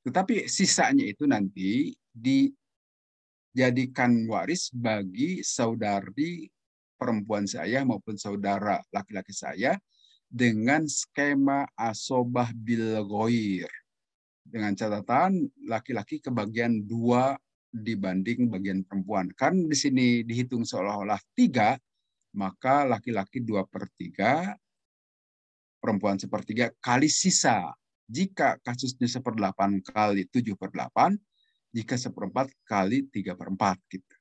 Tetapi sisanya itu nanti dijadikan waris bagi saudari perempuan saya maupun saudara laki-laki saya dengan skema asobah bil ghoir. Dengan catatan laki-laki kebagian 2 dibanding bagian perempuan. Kan di sini dihitung seolah-olah 3, maka laki-laki 2/3, perempuan 1/3 kali sisa. Jika kasusnya 1/8 kali 7/8, jika 1/4 kali 3/4 gitu.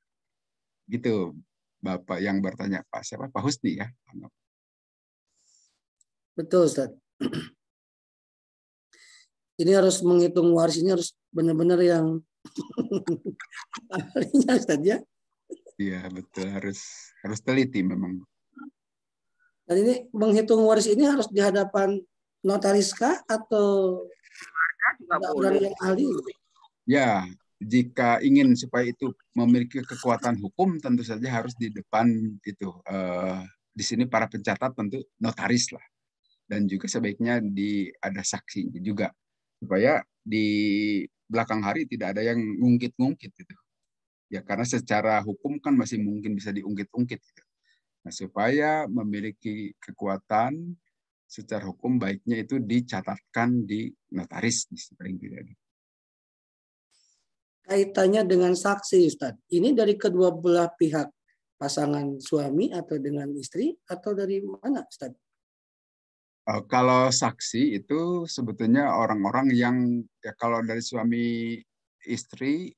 Gitu Bapak yang bertanya Pak siapa? Pak Husni ya. Betul, Ustaz. Ini harus menghitung waris, ini harus benar-benar yang ahlinya, Ustaz ya. Iya, betul, harus teliti memang. Dan ini menghitung waris ini harus di hadapan notaris kah atau orang yang ahli? Ya, jika ingin supaya itu memiliki kekuatan hukum, tentu saja harus di depan itu. Di sini para pencatat tentu notaris lah. Dan juga sebaiknya ada saksi juga supaya di belakang hari tidak ada yang ngungkit-ngungkit gitu. Ya karena secara hukum kan masih mungkin bisa diungkit-ungkit gitu. Nah, supaya memiliki kekuatan secara hukum baiknya itu dicatatkan di notaris paling tidak. Kaitannya dengan saksi, Ustaz. Ini dari kedua belah pihak, pasangan suami atau dengan istri atau dari mana, Ustaz? Kalau saksi itu sebetulnya orang-orang yang ya kalau dari suami istri,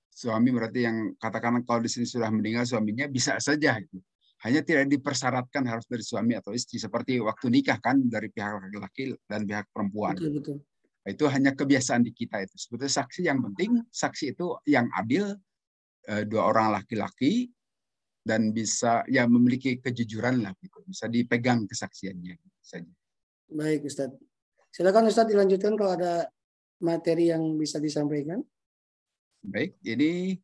suami berarti yang katakan kalau di sini sudah meninggal suaminya bisa saja itu. Hanya tidak dipersyaratkan harus dari suami atau istri seperti waktu nikah kan dari pihak laki-laki dan pihak perempuan. Betul. Itu hanya kebiasaan di kita itu. Sebetulnya saksi yang penting, saksi itu yang adil, 2 orang laki-laki dan bisa ya memiliki kejujuran lah gitu. Bisa dipegang kesaksiannya saja. Baik, Ustaz. Silakan Ustaz dilanjutkan kalau ada materi yang bisa disampaikan. Baik, ini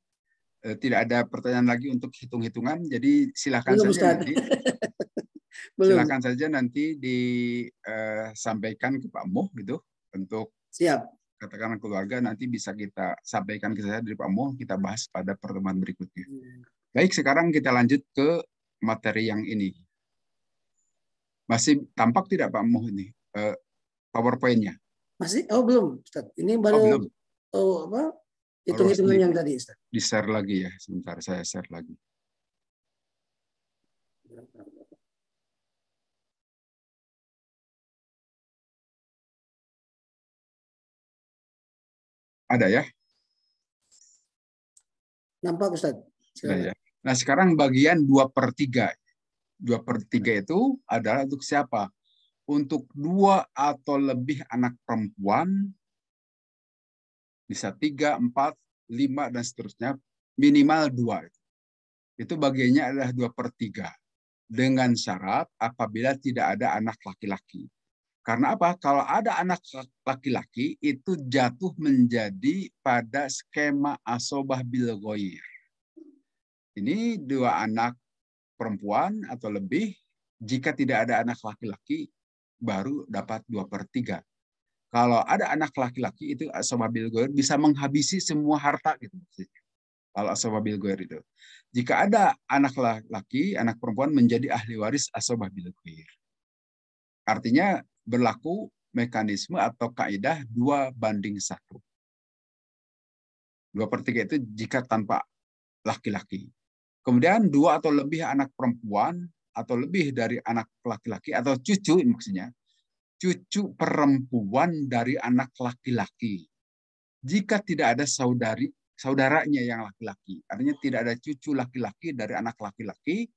tidak ada pertanyaan lagi untuk hitung-hitungan, jadi silakan Belum, saja Ustaz. nanti. Belum. Silakan saja nanti disampaikan ke Pak Muh gitu untuk Siap. katakan keluarga nanti bisa kita sampaikan ke saya dari Pak Muh, kita bahas pada pertemuan berikutnya. Baik, sekarang kita lanjut ke materi yang ini. Masih tampak tidak Pak Muh ini PowerPoint-nya? Masih? Oh belum, Ustaz. Ini baru belum. apa? Hitung-hitungan yang tadi, Ustaz. Di-share lagi ya, sebentar saya share lagi. Ada ya? Nampak, Ustaz? Ya. Nah, sekarang bagian 2/3. 2/3 itu adalah untuk siapa? Untuk 2 atau lebih anak perempuan, bisa 3, 4, 5, dan seterusnya, minimal 2. Itu bagiannya adalah 2/3. Dengan syarat apabila tidak ada anak laki-laki. Karena apa? Kalau ada anak laki-laki, itu jatuh menjadi pada skema asobah bil ghoir. Ini 2 anak perempuan atau lebih, jika tidak ada anak laki-laki, baru dapat 2/3. Kalau ada anak laki-laki itu asobah bil ghoir bisa menghabisi semua harta gitu. Kalau asobah bil ghoir itu. Jika ada anak laki-laki, anak perempuan menjadi ahli waris asobah bil ghoir. Artinya berlaku mekanisme atau kaidah 2/1. 2/3 itu jika tanpa laki-laki. Kemudian 2 atau lebih anak perempuan atau lebih dari anak laki-laki atau cucu maksudnya. Cucu perempuan dari anak laki-laki. Jika tidak ada saudaranya yang laki-laki. Artinya tidak ada cucu laki-laki dari anak laki-laki.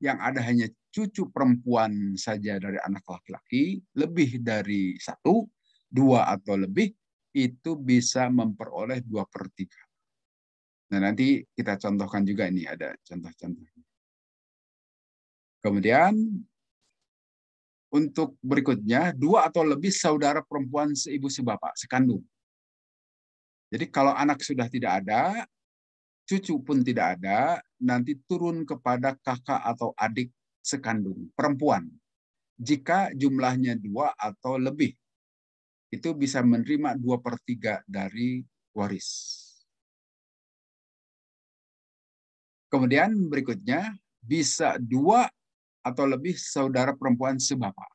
Yang ada hanya cucu perempuan saja dari anak laki-laki. Lebih dari 1, 2 atau lebih. Itu bisa memperoleh 2/3. Nah, nanti kita contohkan juga ini ada contoh-contohnya. Kemudian untuk berikutnya, 2 atau lebih saudara perempuan seibu sebapak, sekandung. Jadi kalau anak sudah tidak ada, cucu pun tidak ada, nanti turun kepada kakak atau adik sekandung, perempuan. Jika jumlahnya 2 atau lebih, itu bisa menerima 2/3 dari waris. Kemudian berikutnya, bisa 2 atau lebih saudara perempuan sebapak.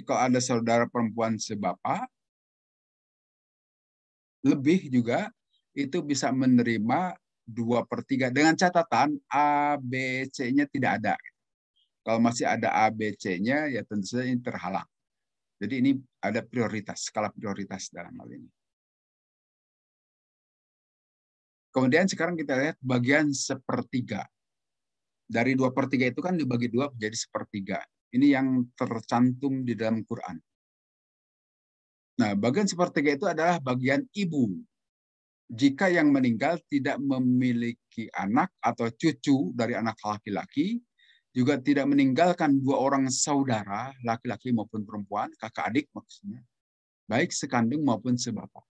Kalau ada saudara perempuan sebapak, lebih juga itu bisa menerima 2/3 dengan catatan A, B, C-nya tidak ada. Kalau masih ada A, B, C-nya, ya tentu saja ini terhalang. Jadi ini ada prioritas, skala prioritas dalam hal ini. Kemudian sekarang kita lihat bagian 1/3. Dari 2/3 itu kan dibagi 2 menjadi 1/3. Ini yang tercantum di dalam Quran. Nah, bagian 1/3 itu adalah bagian ibu. Jika yang meninggal tidak memiliki anak atau cucu dari anak laki-laki, juga tidak meninggalkan 2 orang saudara, laki-laki maupun perempuan, kakak adik maksudnya, baik sekandung maupun sebapak.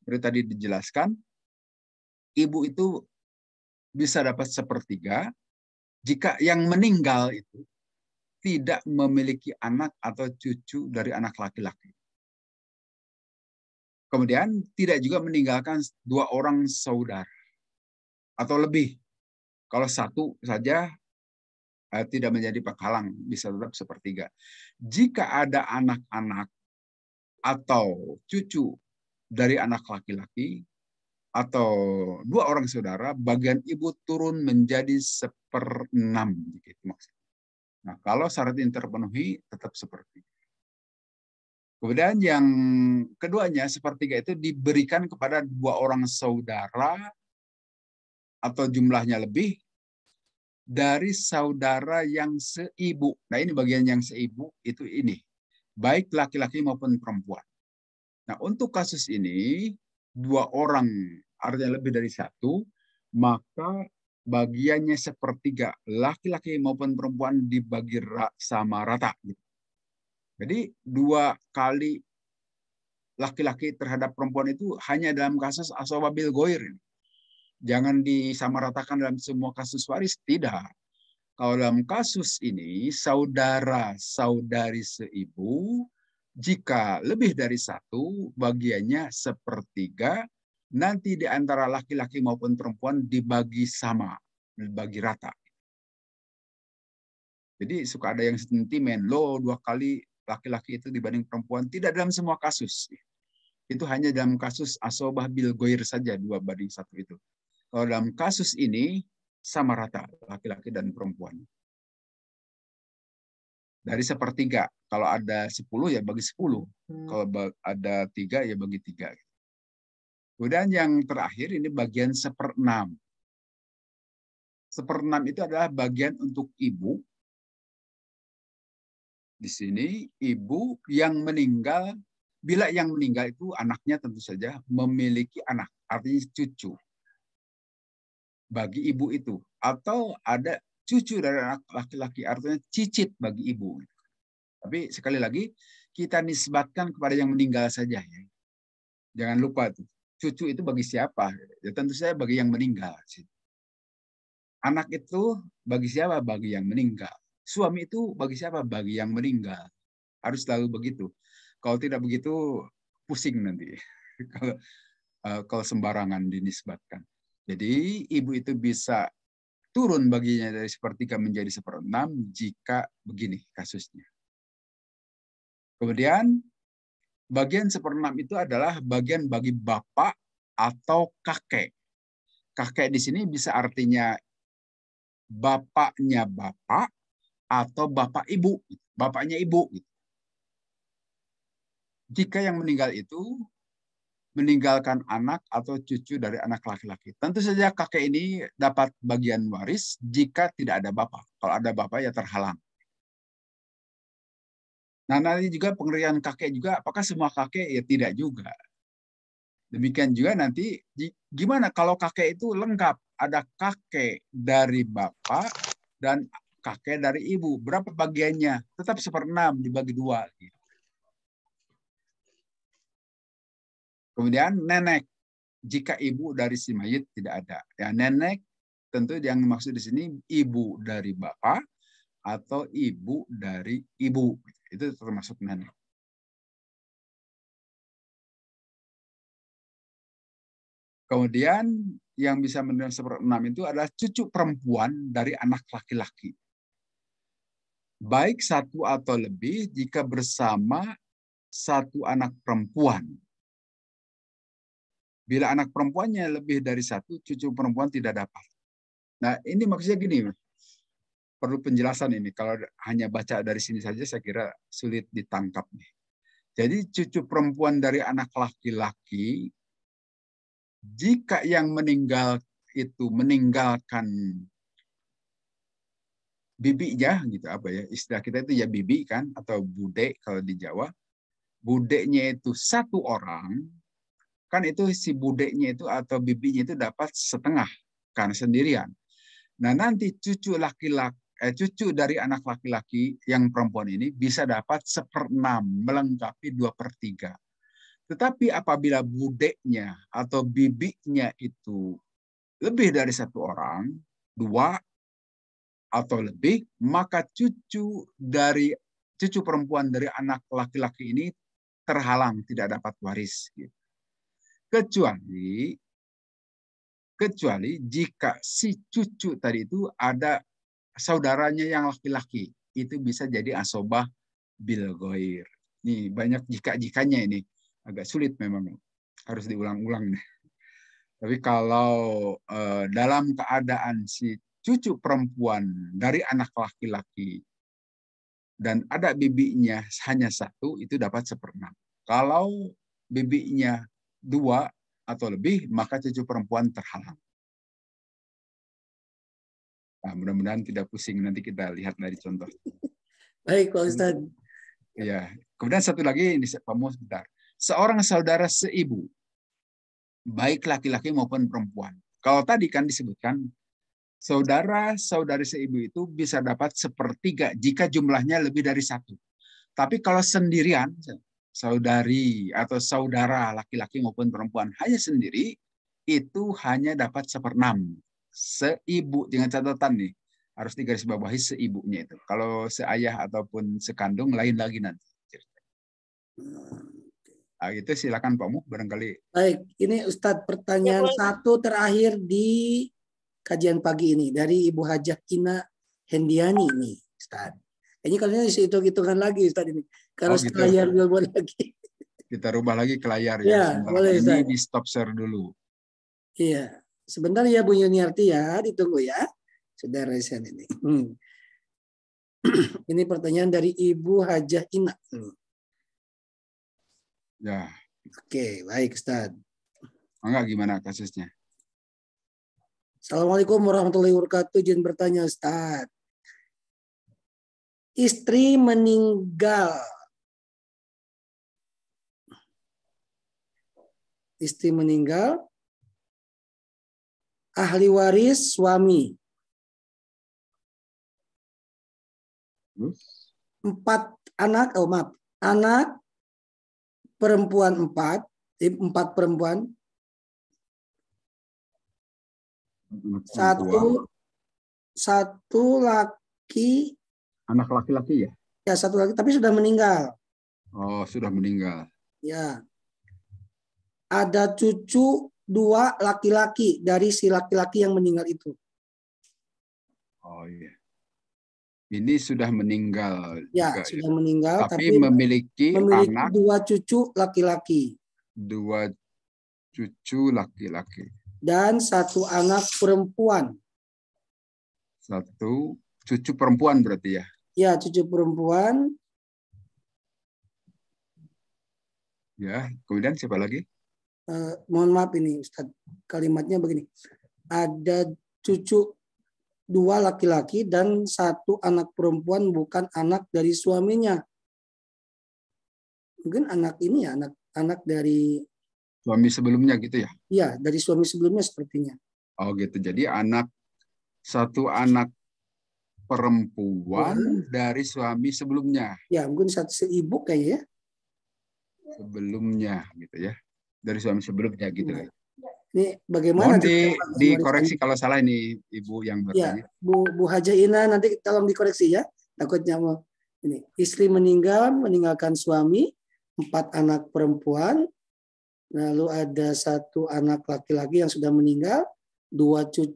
Seperti tadi dijelaskan, ibu itu bisa dapat 1/3 jika yang meninggal itu tidak memiliki anak atau cucu dari anak laki-laki. Kemudian tidak juga meninggalkan 2 orang saudara atau lebih. Kalau 1 saja tidak menjadi penghalang, bisa tetap 1/3. Jika ada anak-anak atau cucu dari anak laki-laki atau 2 orang saudara, bagian ibu turun menjadi 1/6. Gitu maksudnya. Nah, kalau syarat ini terpenuhi, tetap 1/3. Kemudian yang keduanya, 1/3 itu diberikan kepada 2 orang saudara atau jumlahnya lebih dari saudara yang seibu. Nah, ini bagian yang seibu itu ini. Baik laki-laki maupun perempuan. Nah, untuk kasus ini, 2 orang, artinya lebih dari 1, maka bagiannya 1/3 laki-laki maupun perempuan dibagi sama rata. Jadi 2 kali laki-laki terhadap perempuan itu hanya dalam kasus asobah bil goir. Jangan disamaratakan dalam semua kasus waris, tidak. Kalau dalam kasus ini saudara-saudari seibu, jika lebih dari 1, bagiannya 1/3. Nanti di antara laki-laki maupun perempuan dibagi sama, dibagi rata. Jadi suka ada yang sentimen, loh 2 kali laki-laki itu dibanding perempuan. Tidak dalam semua kasus. Itu hanya dalam kasus asobah bil goir saja, 2/1 itu. Kalau dalam kasus ini, sama rata, laki-laki dan perempuan. Dari 1/3. Kalau ada 10, ya bagi 10. Kalau ada 3, ya bagi 3. Kemudian yang terakhir ini bagian 1/6. 1/6 itu adalah bagian untuk ibu. Di sini ibu yang meninggal, bila yang meninggal itu anaknya tentu saja memiliki anak, artinya cucu. Bagi ibu itu. Atau ada cucu dari anak laki-laki, artinya cicit bagi ibu. Tapi sekali lagi, kita nisbatkan kepada yang meninggal saja. Ya. Jangan lupa tuh. Cucu itu bagi siapa? Ya tentu saja bagi yang meninggal. Anak itu bagi siapa? Bagi yang meninggal. Suami itu bagi siapa? Bagi yang meninggal. Harus selalu begitu. Kalau tidak begitu, pusing nanti. Kalau sembarangan dinisbatkan. Jadi ibu itu bisa turun baginya dari 1/3 menjadi 1/6 jika begini kasusnya. Kemudian bagian 1/6 itu adalah bagian bagi bapak atau kakek. Kakek di sini bisa artinya bapaknya bapak atau bapak ibu, bapaknya ibu. Jika yang meninggal itu meninggalkan anak atau cucu dari anak laki-laki. Tentu saja kakek ini dapat bagian waris jika tidak ada bapak. Kalau ada bapak ya terhalang. Nah, nanti juga pengertian kakek juga, apakah semua kakek? Ya tidak juga. Demikian juga nanti, gimana kalau kakek itu lengkap? Ada kakek dari bapak dan kakek dari ibu. Berapa bagiannya? Tetap 1/6 dibagi 2. Kemudian nenek. Jika ibu dari si mayit tidak ada. Ya, nenek tentu yang dimaksud di sini ibu dari bapak atau ibu dari ibu. Itu termasuk nenek. Kemudian yang bisa menerima 1/6 itu adalah cucu perempuan dari anak laki-laki. Baik satu atau lebih jika bersama satu anak perempuan. Bila anak perempuannya lebih dari 1, cucu perempuan tidak dapat. Nah, ini maksudnya gini, perlu penjelasan ini. Kalau hanya baca dari sini saja, saya kira sulit ditangkap nih. Jadi cucu perempuan dari anak laki-laki, jika yang meninggal itu meninggalkan bibinya, gitu apa ya? Istilah kita itu ya bibi kan, atau bude kalau di Jawa. Budeknya itu 1 orang. Kan itu si budeknya itu atau bibinya itu dapat setengah karena sendirian. Nah, nanti cucu dari anak laki-laki yang perempuan ini bisa dapat 1/6 melengkapi 2/3. Tetapi apabila budeknya atau bibinya itu lebih dari 1 orang, 2 atau lebih, maka cucu perempuan dari anak laki-laki ini terhalang tidak dapat waris. Kecuali jika si cucu tadi itu ada saudaranya yang laki-laki, itu bisa jadi asobah bil ghair. Nih banyak jika-jikanya ini, agak sulit memang, harus diulang-ulang nih. Tapi kalau dalam keadaan si cucu perempuan dari anak laki-laki dan ada bibinya hanya 1, itu dapat 1/6. Kalau bibinya 2 atau lebih, maka cucu perempuan terhalang. Nah, mudah-mudahan tidak pusing. Nanti kita lihat dari contoh. Baik, Pak Ustadz. Ya. Kemudian satu lagi, ini Pak Mu, sebentar. Seorang saudara seibu, baik laki-laki maupun perempuan. Kalau tadi kan disebutkan, saudara-saudari seibu itu bisa dapat 1/3 jika jumlahnya lebih dari 1. Tapi kalau sendirian, saudari atau saudara laki-laki maupun perempuan hanya sendiri, itu hanya dapat 1/6 seibu, dengan catatan nih, harus digarisbawahi seibunya itu. Kalau seayah ataupun sekandung lain lagi nanti. Nah, itu silakan Pak Mu, barangkali. Baik, ini Ustadz pertanyaan satu terakhir di kajian pagi ini dari Ibu Hajah Ina Hendiani nih, Ustadz. Ini kalau ini hitung-hitungan lagi Ustadz ini. Kalau gitu. layar buat lagi. Kita rubah lagi ke layar ya. Boleh, ini di stop share dulu. Iya. Sebentar ya Bu Yuniarti ya, ditunggu ya. Sudah resen ini. Ini pertanyaan dari Ibu Hajah Ina. Ya. Oke, baik Ustadz. Enggak, gimana kasusnya? Assalamualaikum warahmatullahi wabarakatuh. Izin bertanya Ustadz. Istri meninggal. Istri meninggal. Ahli waris suami. 4 anak, anak perempuan 4 perempuan. Satu laki. Anak laki-laki ya? Ya, 1 laki, tapi sudah meninggal. Oh, sudah meninggal. Ya. Ada cucu 2 laki-laki dari si laki-laki yang meninggal itu. Oh iya. Ini sudah meninggal. Ya, juga, sudah meninggal. Tapi memiliki anak 2 cucu laki-laki. 2 cucu laki-laki. Dan 1 anak perempuan. 1 cucu perempuan berarti ya? Ya, cucu perempuan. Ya, kemudian siapa lagi? Mohon maaf ini Ustaz, kalimatnya begini. Ada cucu 2 laki-laki dan 1 anak perempuan bukan anak dari suaminya. Mungkin anak ini ya, anak dari suami sebelumnya gitu ya? Iya, dari suami sebelumnya sepertinya. Oh gitu. Jadi 1 anak perempuan dari suami sebelumnya. Ya, mungkin satu ibu kayaknya. Sebelumnya gitu ya. Dari suami sebelumnya gitu. Ini bagaimana? Mohon dikoreksi kalau salah ini Ibu yang bertanya. Ya, Bu Haja Ina nanti tolong dikoreksi ya. Takutnya mau ini istri meninggalkan suami, 4 anak perempuan, lalu ada 1 anak laki-laki yang sudah meninggal,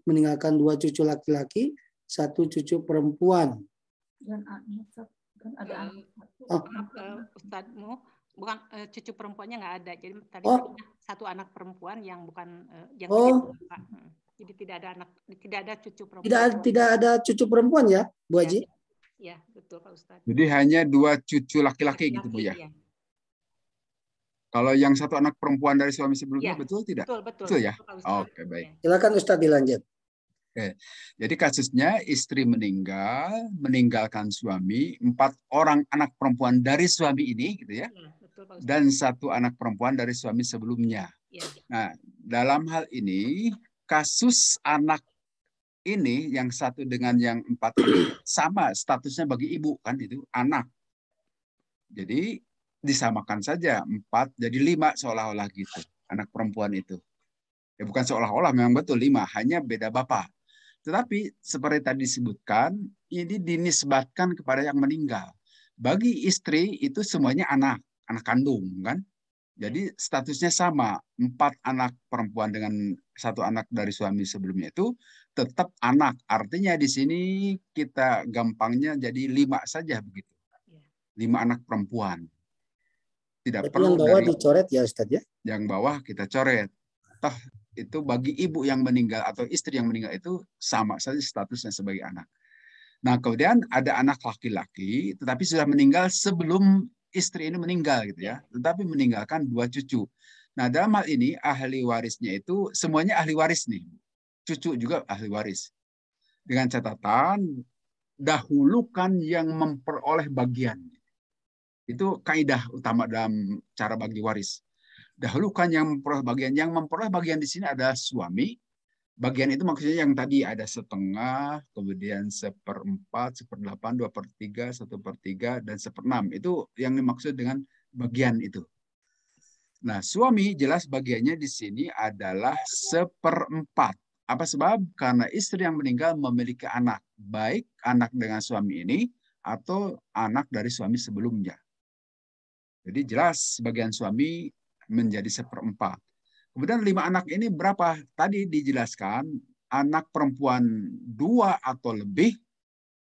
meninggalkan 2 cucu laki-laki, 1 cucu perempuan. Dan ada anak satu. Ustadzmu bukan cucu perempuannya nggak ada, jadi tadi 1 anak perempuan yang bukan yang tidak, jadi tidak ada cucu perempuan. Tidak ada cucu perempuan ya, Bu Haji? Ya, betul Pak Ustadz. Jadi hanya 2 cucu laki-laki gitu Bu ya? Ya. Kalau yang 1 anak perempuan dari suami sebelumnya Ya, betul tidak? Betul ya? Betul, Oke, baik. Silakan Ustadz dilanjut. Oke. Jadi kasusnya istri meninggalkan suami, 4 orang anak perempuan dari suami ini gitu ya. Betul, Pak Ustadz. Dan 1 anak perempuan dari suami sebelumnya. Ya. Nah, dalam hal ini kasus anak ini yang 1 dengan yang 4 ini sama statusnya bagi ibu kan, itu anak. Jadi disamakan saja 4 jadi 5 seolah-olah gitu anak perempuan itu. Ya bukan seolah-olah, memang betul 5, hanya beda bapak. Tetapi seperti tadi disebutkan, ini dinisbatkan kepada yang meninggal. Bagi istri itu semuanya anak kandung kan. Jadi statusnya sama, 4 anak perempuan dengan 1 anak dari suami sebelumnya itu tetap anak. Artinya di sini kita gampangnya jadi 5 saja begitu. 5 anak perempuan. Tidak Tapi perlu yang bawah dari dicoret ya Ustadz ya? Yang bawah kita coret. Toh itu bagi ibu yang meninggal atau istri yang meninggal itu sama saja statusnya sebagai anak. Nah, kemudian ada anak laki-laki tetapi sudah meninggal sebelum istri ini meninggal gitu ya, tetapi meninggalkan 2 cucu. Nah, dalam hal ini ahli warisnya itu semuanya ahli waris nih. Cucu juga ahli waris. Dengan catatan dahulukan yang memperoleh bagian. Itu kaidah utama dalam cara bagi waris. Dahulukan yang memperoleh bagian. Yang memperoleh bagian di sini adalah suami. Bagian itu maksudnya yang tadi ada setengah, kemudian 1/4, 1/8, 2/3, 1/3, dan 1/6. Itu yang dimaksud dengan bagian itu. Nah, suami jelas bagiannya di sini adalah 1/4. Apa sebab? Karena istri yang meninggal memiliki anak. Baik anak dengan suami ini atau anak dari suami sebelumnya. Jadi jelas bagian suami menjadi 1/4. Kemudian 5 anak ini berapa? Tadi dijelaskan anak perempuan 2 atau lebih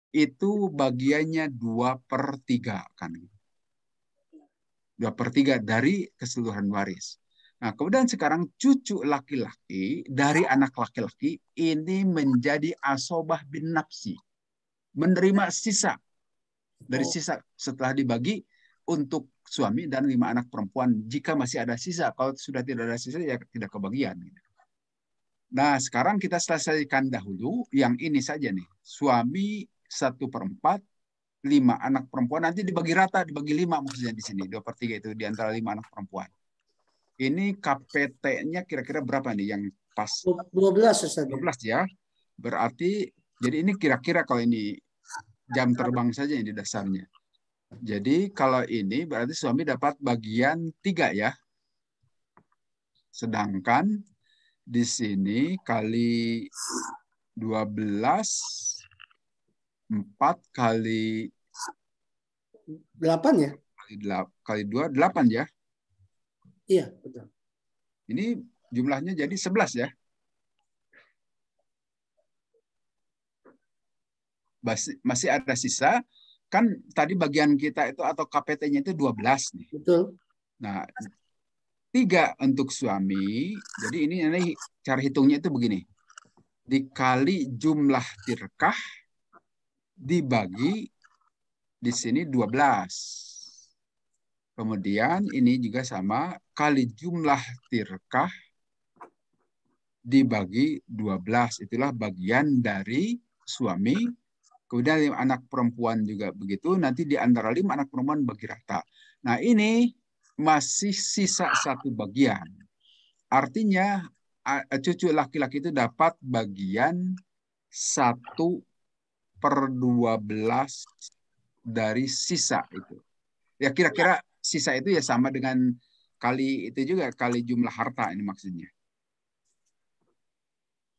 itu bagiannya 2/3 kan. 2/3 dari keseluruhan waris. Nah, kemudian sekarang cucu laki-laki dari anak laki-laki ini menjadi asobah bin nafsi. Menerima sisa. Dari sisa setelah dibagi untuk suami dan 5 anak perempuan jika masih ada sisa. Kalau sudah tidak ada sisa ya tidak kebagian. Nah, sekarang kita selesaikan dahulu yang ini saja nih. Suami 1/4, 5 anak perempuan nanti dibagi rata, dibagi 5 maksudnya di sini. 2/3 itu di antara 5 anak perempuan. Ini KPT-nya kira-kira berapa nih yang pas? 12 Ustaz. 12 ya. Berarti jadi ini kira-kira kalau ini jam terbang saja ini dasarnya. Jadi kalau ini berarti suami dapat bagian 3 ya. Sedangkan di sini kali 12, 4 kali 8 ya? Kali 2, 8 ya. Iya, betul. Ini jumlahnya jadi 11 ya. Masih ada sisa. Kan tadi bagian kita itu atau KPT-nya itu 12 nih. Betul. Nah, 3 untuk suami. Jadi ini cara hitungnya itu begini. Dikali jumlah tirkah dibagi di sini 12. Kemudian ini juga sama, kali jumlah tirkah dibagi 12. Itulah bagian dari suami. Kemudian 5 anak perempuan juga begitu. Nanti di antara 5 anak perempuan bagi rata. Nah ini masih sisa 1 bagian. Artinya cucu laki-laki itu dapat bagian 1 1/12 dari sisa itu. Ya kira-kira sisa itu ya sama dengan kali itu juga, kali jumlah harta ini maksudnya.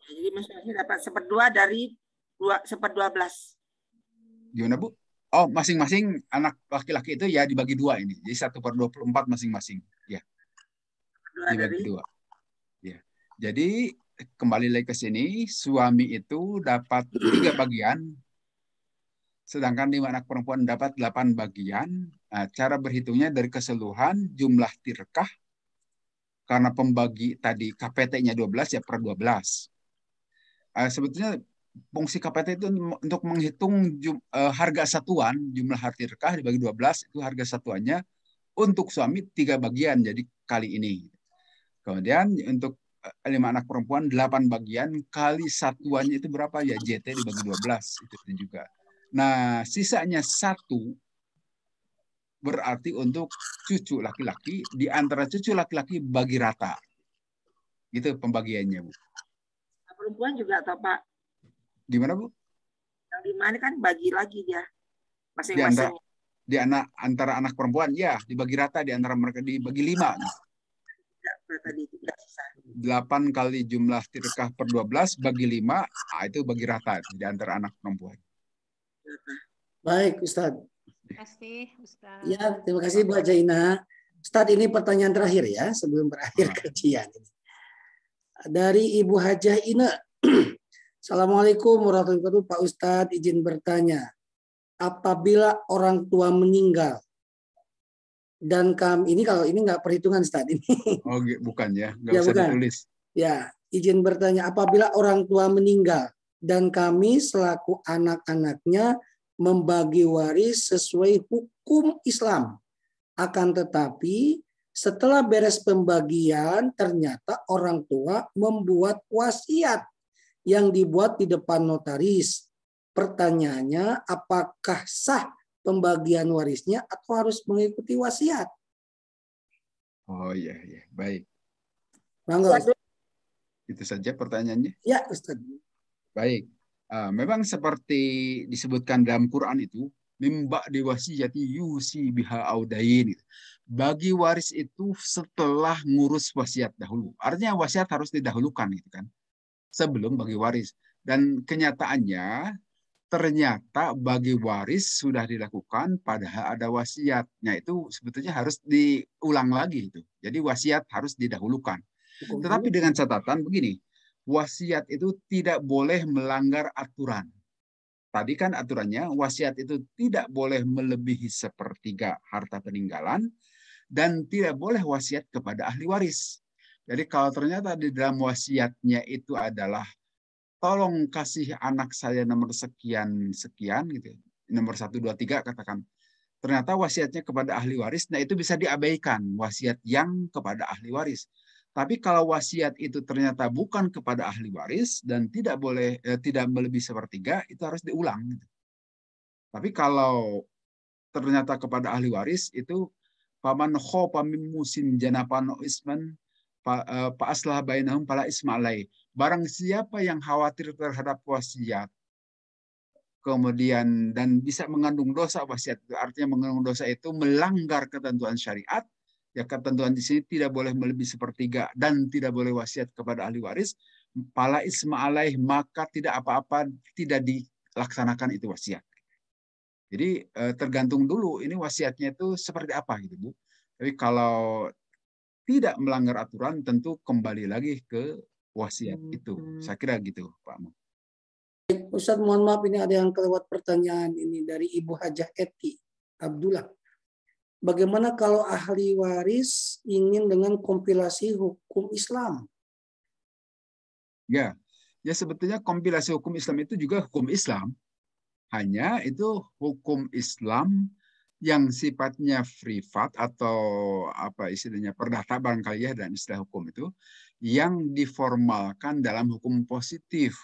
Jadi maksudnya dapat 1/2 dari 1/12. Gimana Bu? Oh, masing-masing anak laki-laki itu ya dibagi 2 ini. Jadi 1/24 masing-masing. Ya. Dibagi 2. Ya. Jadi kembali lagi ke sini, suami itu dapat 3 bagian, sedangkan 5 anak perempuan dapat 8 bagian. Nah, cara berhitungnya dari keseluruhan jumlah tirkah, karena pembagi tadi KPT-nya 12 ya per 12. Sebetulnya fungsi KPT itu untuk menghitung harga satuan, jumlah tirkah dibagi 12 itu harga satuannya untuk suami 3 bagian, jadi kali ini. Kemudian untuk 5 anak perempuan 8 bagian kali satuannya itu berapa ya, JT dibagi 12 itu juga. Nah, sisanya 1 berarti untuk cucu laki-laki, di antara cucu laki-laki bagi rata. Gitu pembagiannya, Bu. Perempuan juga atau Pak? Gimana, Bu? Yang 5 ini kan bagi lagi dia masing-masing. Di antara anak perempuan ya dibagi rata, di antara mereka dibagi 5. 8 kali jumlah tirkah per 12 bagi 5, itu bagi rata di antara anak perempuan. Baik, Ustadz. Terima kasih, Ustadz. Ya, terima kasih Bu Jaina. Ustadz, ini pertanyaan terakhir ya sebelum berakhir kajian ini. Dari Ibu Hajah Ina. Assalamualaikum warahmatullahi wabarakatuh. Pak Ustadz, izin bertanya. Apabila orang tua meninggal dan kami ini, kalau ini nggak perhitungan Ustadz ini. Oh, bukan ya, nggak ya, usah bukan. ditulis. Ya, izin bertanya, apabila orang tua meninggal dan kami selaku anak-anaknya membagi waris sesuai hukum Islam, akan tetapi setelah beres pembagian ternyata orang tua membuat wasiat yang dibuat di depan notaris. Pertanyaannya, apakah sah pembagian warisnya atau harus mengikuti wasiat? Oh iya, iya. Baik. Bangga. Itu saja pertanyaannya. Ya, Ustaz. Baik. Memang seperti disebutkan dalam Quran itu, mimba diwasiyati yusi biha audain. Bagi waris itu setelah ngurus wasiat dahulu. Artinya wasiat harus didahulukan gitu kan, sebelum bagi waris. Dan kenyataannya ternyata bagi waris sudah dilakukan padahal ada wasiatnya, itu sebetulnya harus diulang lagi itu. Jadi wasiat harus didahulukan. Tetapi dengan catatan begini, wasiat itu tidak boleh melanggar aturan. Tadi kan aturannya wasiat itu tidak boleh melebihi 1/3 harta peninggalan dan tidak boleh wasiat kepada ahli waris. Jadi kalau ternyata di dalam wasiatnya itu adalah tolong kasih anak saya nomor sekian gitu, nomor 1, 2, 3 katakan. Ternyata wasiatnya kepada ahli waris, nah itu bisa diabaikan wasiat yang kepada ahli waris. Tapi kalau wasiat itu ternyata bukan kepada ahli waris dan tidak boleh tidak melebihi 1/3, itu harus diulang. Tapi kalau ternyata kepada ahli waris itu paman khofa min musin janapano isman pa aslah bainahum fala isma alai. Barang siapa yang khawatir terhadap wasiat kemudian dan bisa mengandung dosa, wasiat itu artinya mengandung dosa itu melanggar ketentuan syariat. Ya, ketentuan di sini tidak boleh melebihi 1/3 dan tidak boleh wasiat kepada ahli waris. Fala isma alaih, maka tidak apa-apa, tidak dilaksanakan itu wasiat. Jadi tergantung dulu ini wasiatnya itu seperti apa gitu Bu. Tapi kalau tidak melanggar aturan tentu kembali lagi ke wasiat itu. Saya kira gitu Pak Mu. Ustaz, mohon maaf ini ada yang kelewat pertanyaan ini dari Ibu Hajah Eti Abdullah. Bagaimana kalau ahli waris ingin dengan kompilasi hukum Islam? Ya sebetulnya kompilasi hukum Islam itu juga hukum Islam. Hanya itu hukum Islam yang sifatnya privat atau apa istilahnya perdata barangkali ya, dan istilah hukum itu yang diformalkan dalam hukum positif.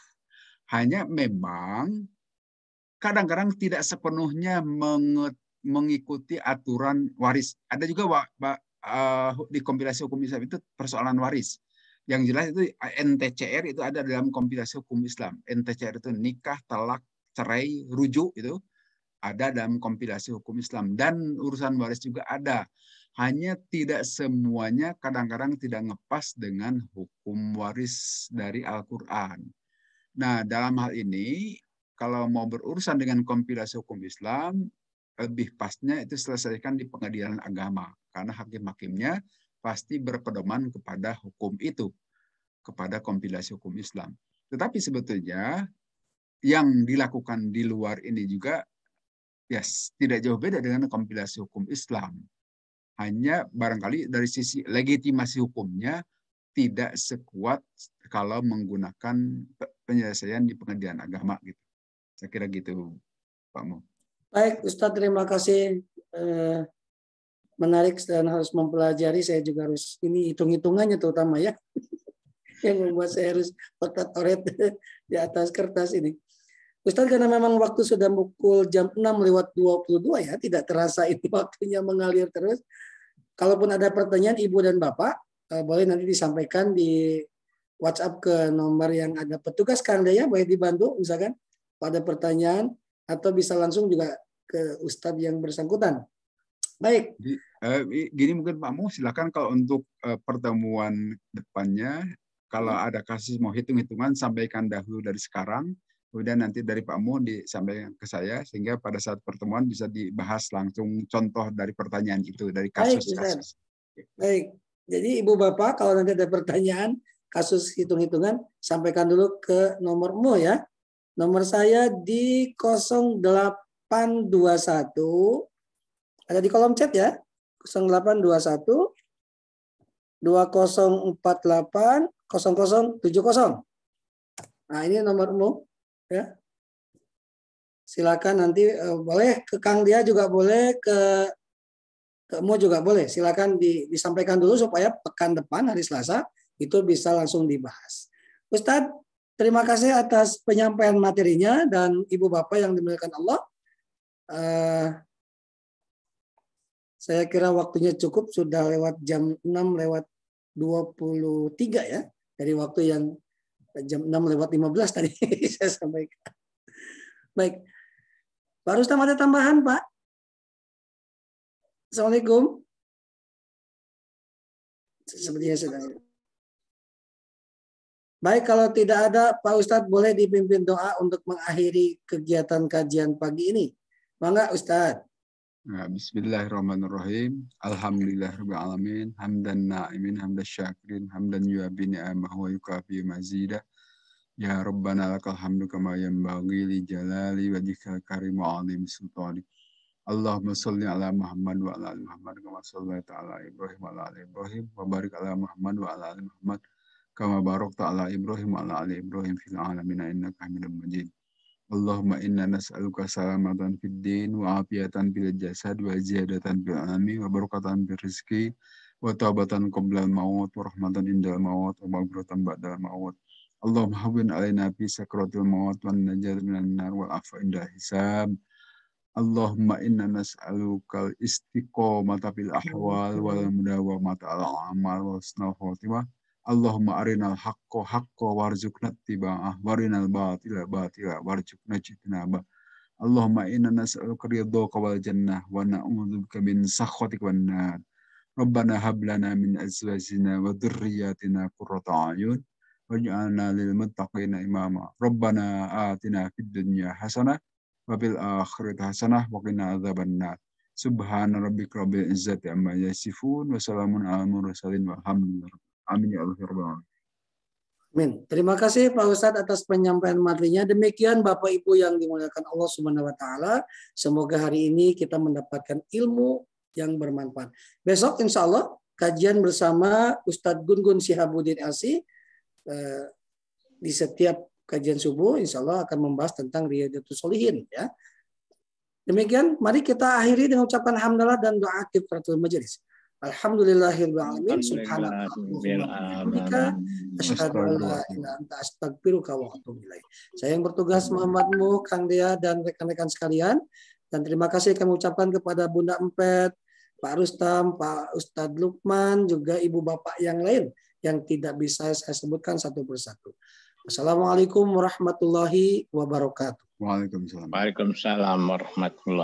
Hanya memang kadang-kadang tidak sepenuhnya mengikuti aturan waris. Ada juga di kompilasi hukum Islam itu persoalan waris. Yang jelas itu NTCR itu ada dalam kompilasi hukum Islam. NTCR itu nikah, talak, cerai, rujuk itu ada dalam kompilasi hukum Islam, dan urusan waris juga ada. Hanya tidak semuanya kadang-kadang tidak ngepas dengan hukum waris dari Al-Quran. Nah, dalam hal ini, kalau mau berurusan dengan kompilasi hukum Islam, lebih pasnya itu selesaikan di pengadilan agama. Karena hakim-hakimnya pasti berpedoman kepada hukum itu, kepada kompilasi hukum Islam. Tetapi sebetulnya yang dilakukan di luar ini juga tidak jauh beda dengan kompilasi hukum Islam. Hanya barangkali dari sisi legitimasi hukumnya tidak sekuat kalau menggunakan penyelesaian di pengadilan agama gitu. Saya kira gitu, Pak Mo. Baik, Ustadz, terima kasih. Menarik dan harus mempelajari. Saya juga harus ini hitung-hitungannya terutama ya. Yang membuat saya harus otot-oret di atas kertas ini. Ustadz, karena memang waktu sudah pukul jam 6:22 ya, tidak terasa ini waktunya mengalir terus. Kalaupun ada pertanyaan Ibu dan Bapak, boleh nanti disampaikan di WhatsApp ke nomor yang ada petugas Kang Daya, boleh dibantu misalkan pada pertanyaan, atau bisa langsung juga ke Ustadz yang bersangkutan. Baik. Gini mungkin Pak Mu, silakan kalau untuk pertemuan depannya, kalau ada kasus mau hitung-hitungan, sampaikan dahulu dari sekarang. Kemudian nanti dari Pak Mu disampaikan ke saya, sehingga pada saat pertemuan bisa dibahas langsung contoh dari pertanyaan itu, dari kasus-kasus. Baik, jadi Ibu Bapak kalau nanti ada pertanyaan, kasus hitung-hitungan, sampaikan dulu ke nomor Mu ya. Nomor saya di 0821, ada di kolom chat ya, 0821 2048 0070. Nah ini nomor Mu. Ya. Silakan nanti boleh ke Kang Dia juga boleh, ke Mu juga boleh. Silakan disampaikan dulu supaya pekan depan hari Selasa itu bisa langsung dibahas. Ustadz, terima kasih atas penyampaian materinya, dan Ibu Bapak yang dimuliakan Allah. Saya kira waktunya cukup, sudah lewat jam 6:23 ya, dari waktu yang jam 6:15 tadi saya sampaikan. Baik. Pak Rustam ada tambahan, Pak? Assalamualaikum. Sepertinya sedang. Baik, kalau tidak ada, Pak Ustadz boleh dipimpin doa untuk mengakhiri kegiatan kajian pagi ini. Mangga Ustadz. Bismillahirrahmanirrahim. Alhamdulillahirabbil alamin. Hamdan na'imin, hamdan syakirin, hamdan yu'abbi ni'amahu wa yukafi mazidah. Ya Rabbana lakal hamdu kama yanbaghi li jalali wajhikal karim wa 'azimi sultani. Allahumma shalli ala Muhammad wa ala ali Muhammad kama shallaita ala Ibrahim wa ala ali Ibrahim wa barik ala Muhammad wa ala ali Muhammad kama barakta ala Ibrahim wa ala ali Ibrahim fil alamin innaka Hamidum Majid. Allahumma inna nas'aluka salamatan fid din wa afiyatan fil jasad wa ziyadatan fil ilmi wa barakatan fil rizqi wa taubatan qabla al-maut wa rahmatan indal maut wa maghfiratan ba'dal maut. Allahumma hawwin alaina fi sakratil maut wan najat minan nar wal afwa inda hisab. Allahumma inna nas'aluka al-istiqomata fil ahwal wal mudawamata ala amal wa husnal khotimah. Allahumma arinal haqqo haqqo warzuqna ittiba'ah warinal batila batila warzuqna ijtinabah. Allahumma inna nas'aluka ridhaka wal jannah wa na'udzubika min sakhatika wan nar. Rabbana hab lana min azwajina wa dhurriyyatina qurrata a'yun waj'alna lil muttaqina imama. Rabbana atina fid dunya hasanah wa fil akhirati hasanah wa qina adzabannar. Subhana rabbika rabbil izzati amma yasifun wa salamun alal mursalin walhamdulillah. Amin ya Allah. Amin. Terima kasih Pak Ustadz atas penyampaian materinya. Demikian Bapak Ibu yang dimuliakan Allah Subhanahu wa taala. Semoga hari ini kita mendapatkan ilmu yang bermanfaat. Besok insya Allah kajian bersama Ustadz Gun-Gun Syihabuddin LC di setiap kajian subuh insya Allah akan membahas tentang Riyadhatus Shalihin ya. Demikian, mari kita akhiri dengan ucapan hamdalah dan doa kifaratul majelis. Alhamdulillahirabbil alamin. Subhanaka asyhadu an la ilaha illa anta astaghfiruka wa atubu ilaik. Saya yang bertugas Muhammad Mu, Kang Dea dan rekan-rekan sekalian, dan terima kasih kami ucapkan kepada Bunda Empet, Pak Rustam, Pak Ustadz Lukman, juga Ibu Bapak yang lain yang tidak bisa saya sebutkan satu persatu. Wassalamualaikum warahmatullahi wabarakatuh. Waalaikumsalam. Waalaikumsalam warahmatullahi